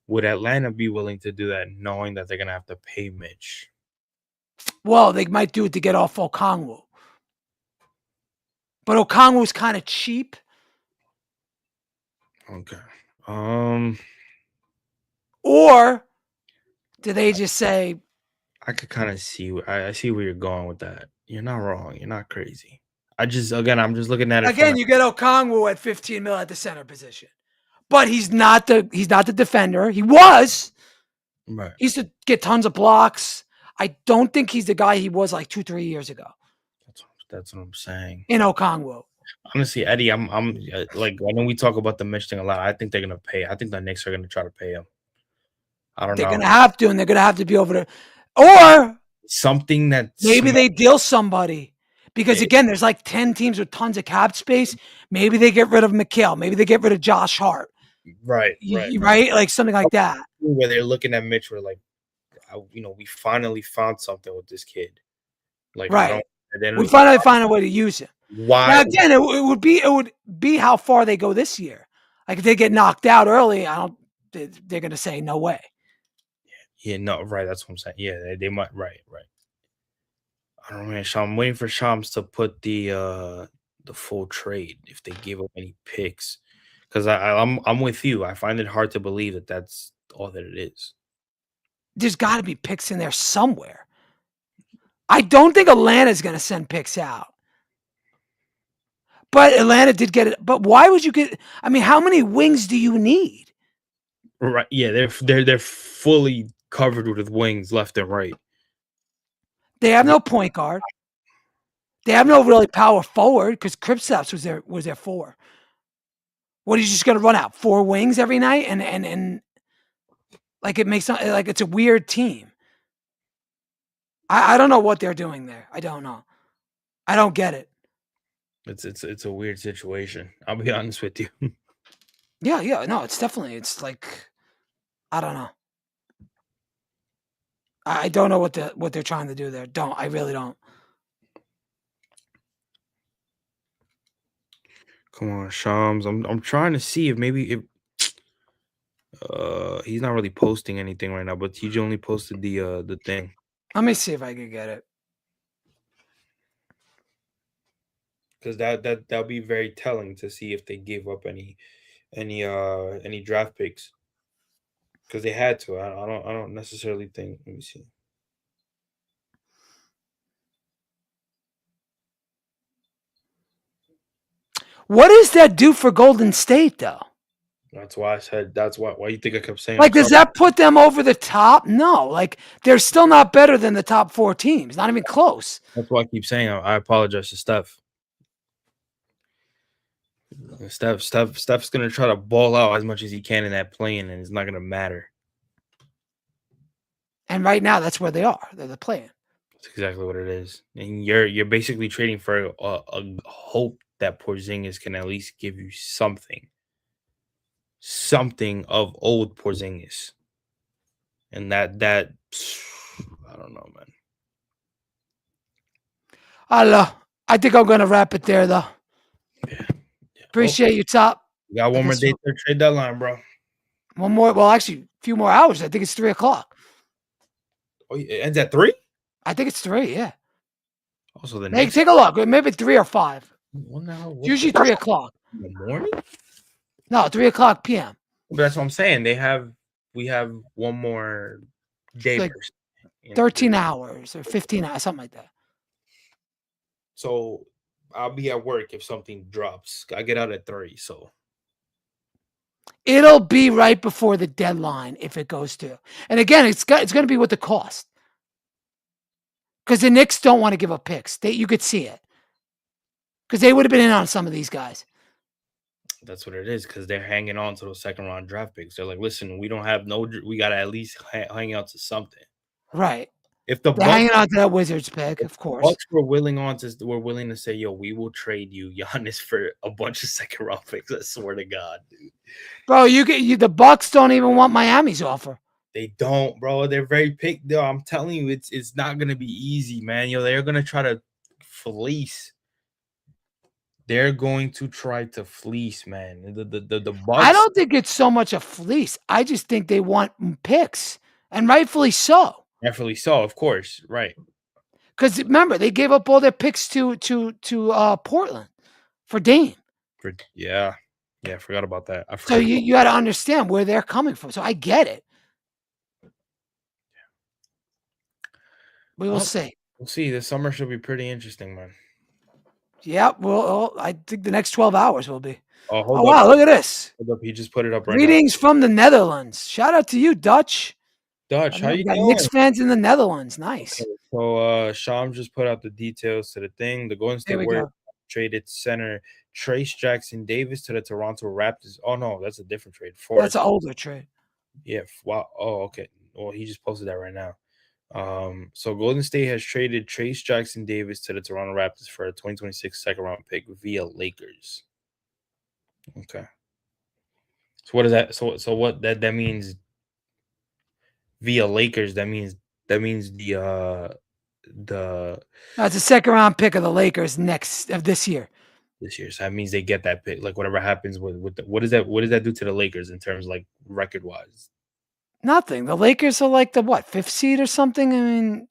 Would Atlanta be willing to do that, knowing that they're gonna have to pay Mitch? Well, they might do it to get off Okongwu. But Okongwu's kind of cheap. Okay. Or do they just say? I could kind of see. I see where you're going with that. You're not wrong. You're not crazy. I'm just looking at it. Again, you get Okongwu at 15 mil at the center position, but he's not the defender. He was. Right. He used to get tons of blocks. I don't think he's the guy he was like 2-3 years ago. That's what I'm saying. In Okongwu. Honestly, Eddie, I'm like, I know we talk about the Mitch thing a lot. I think they're gonna pay. I think the Knicks are gonna try to pay him. I don't know. They're gonna have to, and they're gonna have to be over there, or something that maybe they deal somebody. Because again, there's like 10 teams with tons of cap space. Maybe they get rid of Mikal. Maybe they get rid of Josh Hart. Right. Like something like that. Where they're looking at Mitch, we're like, we finally found something with this kid. Like, right. We finally find a way to use him. Why? Now, again, it would be how far they go this year. Like if they get knocked out early, they're going to say no way. Yeah, no, right. That's what I'm saying. Yeah, they might. Right. I don't know, man. I'm waiting for Shams to put the full trade if they give up any picks, because I'm with you. I find it hard to believe that that's all that it is. There's got to be picks in there somewhere. I don't think Atlanta's going to send picks out. But Atlanta did get it. But why would you get? I mean, how many wings do you need? Right. Yeah, they're fully covered with wings left and right. They have no point guard. They have no really power forward because Kristaps was their four. What, he's just going to run out 4 wings every night and like it makes like it's a weird team. I don't know what they're doing there. I don't know. I don't get it. It's a weird situation. I'll be honest with you. Yeah. No, it's like, I don't know. I don't know what they're trying to do there. I really don't. Come on, Shams. I'm trying to see if he's not really posting anything right now, but he only posted the thing. Let me see if I can get it. Because that'll be very telling to see if they gave up any draft picks. Because they had to. I don't necessarily think. Let me see. What does that do for Golden State, though? That's why I said. That's why you think I kept saying. Like, does that put them over the top? No. Like, they're still not better than the top 4 teams. Not even close. That's why I keep saying. I apologize to Steph. Steph's gonna try to ball out as much as he can in that play-in, and it's not gonna matter. And right now, that's where they are. They're the play-in. That's exactly what it is. And you're basically trading for a hope that Porzingis can at least give you something of old Porzingis, and that I don't know, man. I don't know. I think I'm gonna wrap it there, though. Yeah. Appreciate you, Top. We got one more day to the trade deadline, bro. One more. Well, actually, a few more hours. I think it's 3:00. Oh, it ends at 3? I think it's 3. Yeah. Also, the Hey, next take a look. Maybe 3 or 5. Usually 3:00 in the morning. No, 3:00 p.m. But that's what I'm saying. We have one more day, Like 13 hours or 15 hours, something like that. So I'll be at work if something drops. I get out at 3, so it'll be right before the deadline if it goes to. And again, it's going to be with the cost. Because the Knicks don't want to give up picks. You could see it. Because they would have been in on some of these guys. That's what it is. Because they're hanging on to those second round draft picks. They're like, listen, we don't have we got to at least hang out to something. Right. If the Bucks, hanging on to that Wizards pick, of course. Bucks were willing to say, yo, we will trade you Giannis for a bunch of second round picks. I swear to God, dude. Bro, the Bucks don't even want Miami's offer. They don't, bro. They're very picky. Yo, I'm telling you, it's not gonna be easy, man. Yo, they're gonna try to fleece. They're going to try to fleece, man. The Bucks. I don't think it's so much a fleece. I just think they want picks, and rightfully so. Rightfully so, of course, right? Because remember, they gave up all their picks to Portland for Dame. Yeah, I forgot about that. So you got to understand where they're coming from. So I get it. We will see. We'll see. This summer should be pretty interesting, man. Yeah, well, I think the next 12 hours will be. Oh, wow, look at this. Hold up. He just put it up right Greetings from the Netherlands. Shout out to you, Dutch. Dutch, how you got doing? Knicks fans in the Netherlands. Nice. Okay, so Shams just put out the details to the thing. The Golden State Warriors traded center Trayce Jackson-Davis to the Toronto Raptors. Oh no, that's a different trade. That's an older trade. Yeah. Wow. Oh, okay. Well, he just posted that right now. So Golden State has traded Trayce Jackson-Davis to the Toronto Raptors for a 2026 second round pick via Lakers. Okay. So what is that? So what that means via Lakers? That means the that's a second round pick of the Lakers this year. This year, so that means they get that pick. Like whatever happens with what does that do to the Lakers in terms of like record wise? Nothing. The Lakers are like the 5th seed or something. I mean,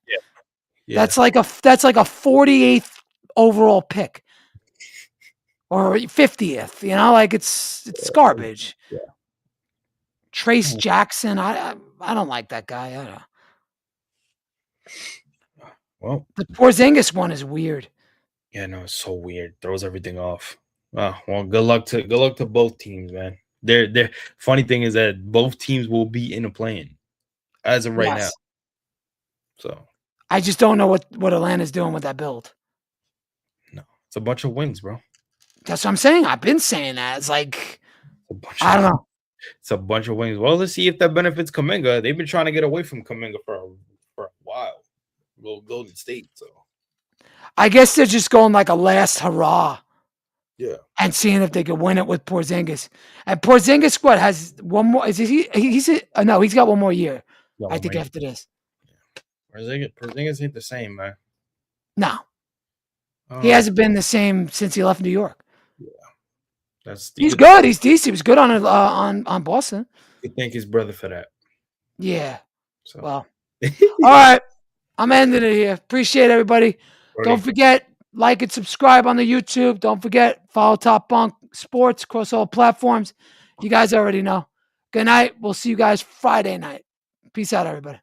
yeah. That's like a 48th overall pick or 50th. You know, like it's garbage. Yeah. Trayce Jackson, I don't like that guy. I don't know. Well, the Porzingis one is weird. Yeah, no, it's so weird. Throws everything off. Oh, well, good luck to both teams, man. They're funny thing is that both teams will be in a play-in as of right now. So I just don't know what Atlanta's doing with that build. No, it's a bunch of wins, bro. That's what I'm saying. I've been saying that. It's like I don't know. It's a bunch of wins. Well, let's see if that benefits Kuminga. They've been trying to get away from Kuminga for a while. Golden State, so I guess they're just going like a last hurrah. Yeah. And seeing if they could win it with Porzingis. And Porzingis, what, has one more? No, he's got one more year. I think after this. Yeah. Porzingis ain't the same, man. No. He hasn't been the same since he left New York. Yeah. He's good. He's decent. He was good on Boston. You thank his brother for that. Yeah. So. Well. All right. I'm ending it here. Appreciate everybody. Don't forget, like and subscribe on the YouTube. Don't forget, follow Top Bunk Sports across all platforms. You guys already know. Good night. We'll see you guys Friday night. Peace out, everybody.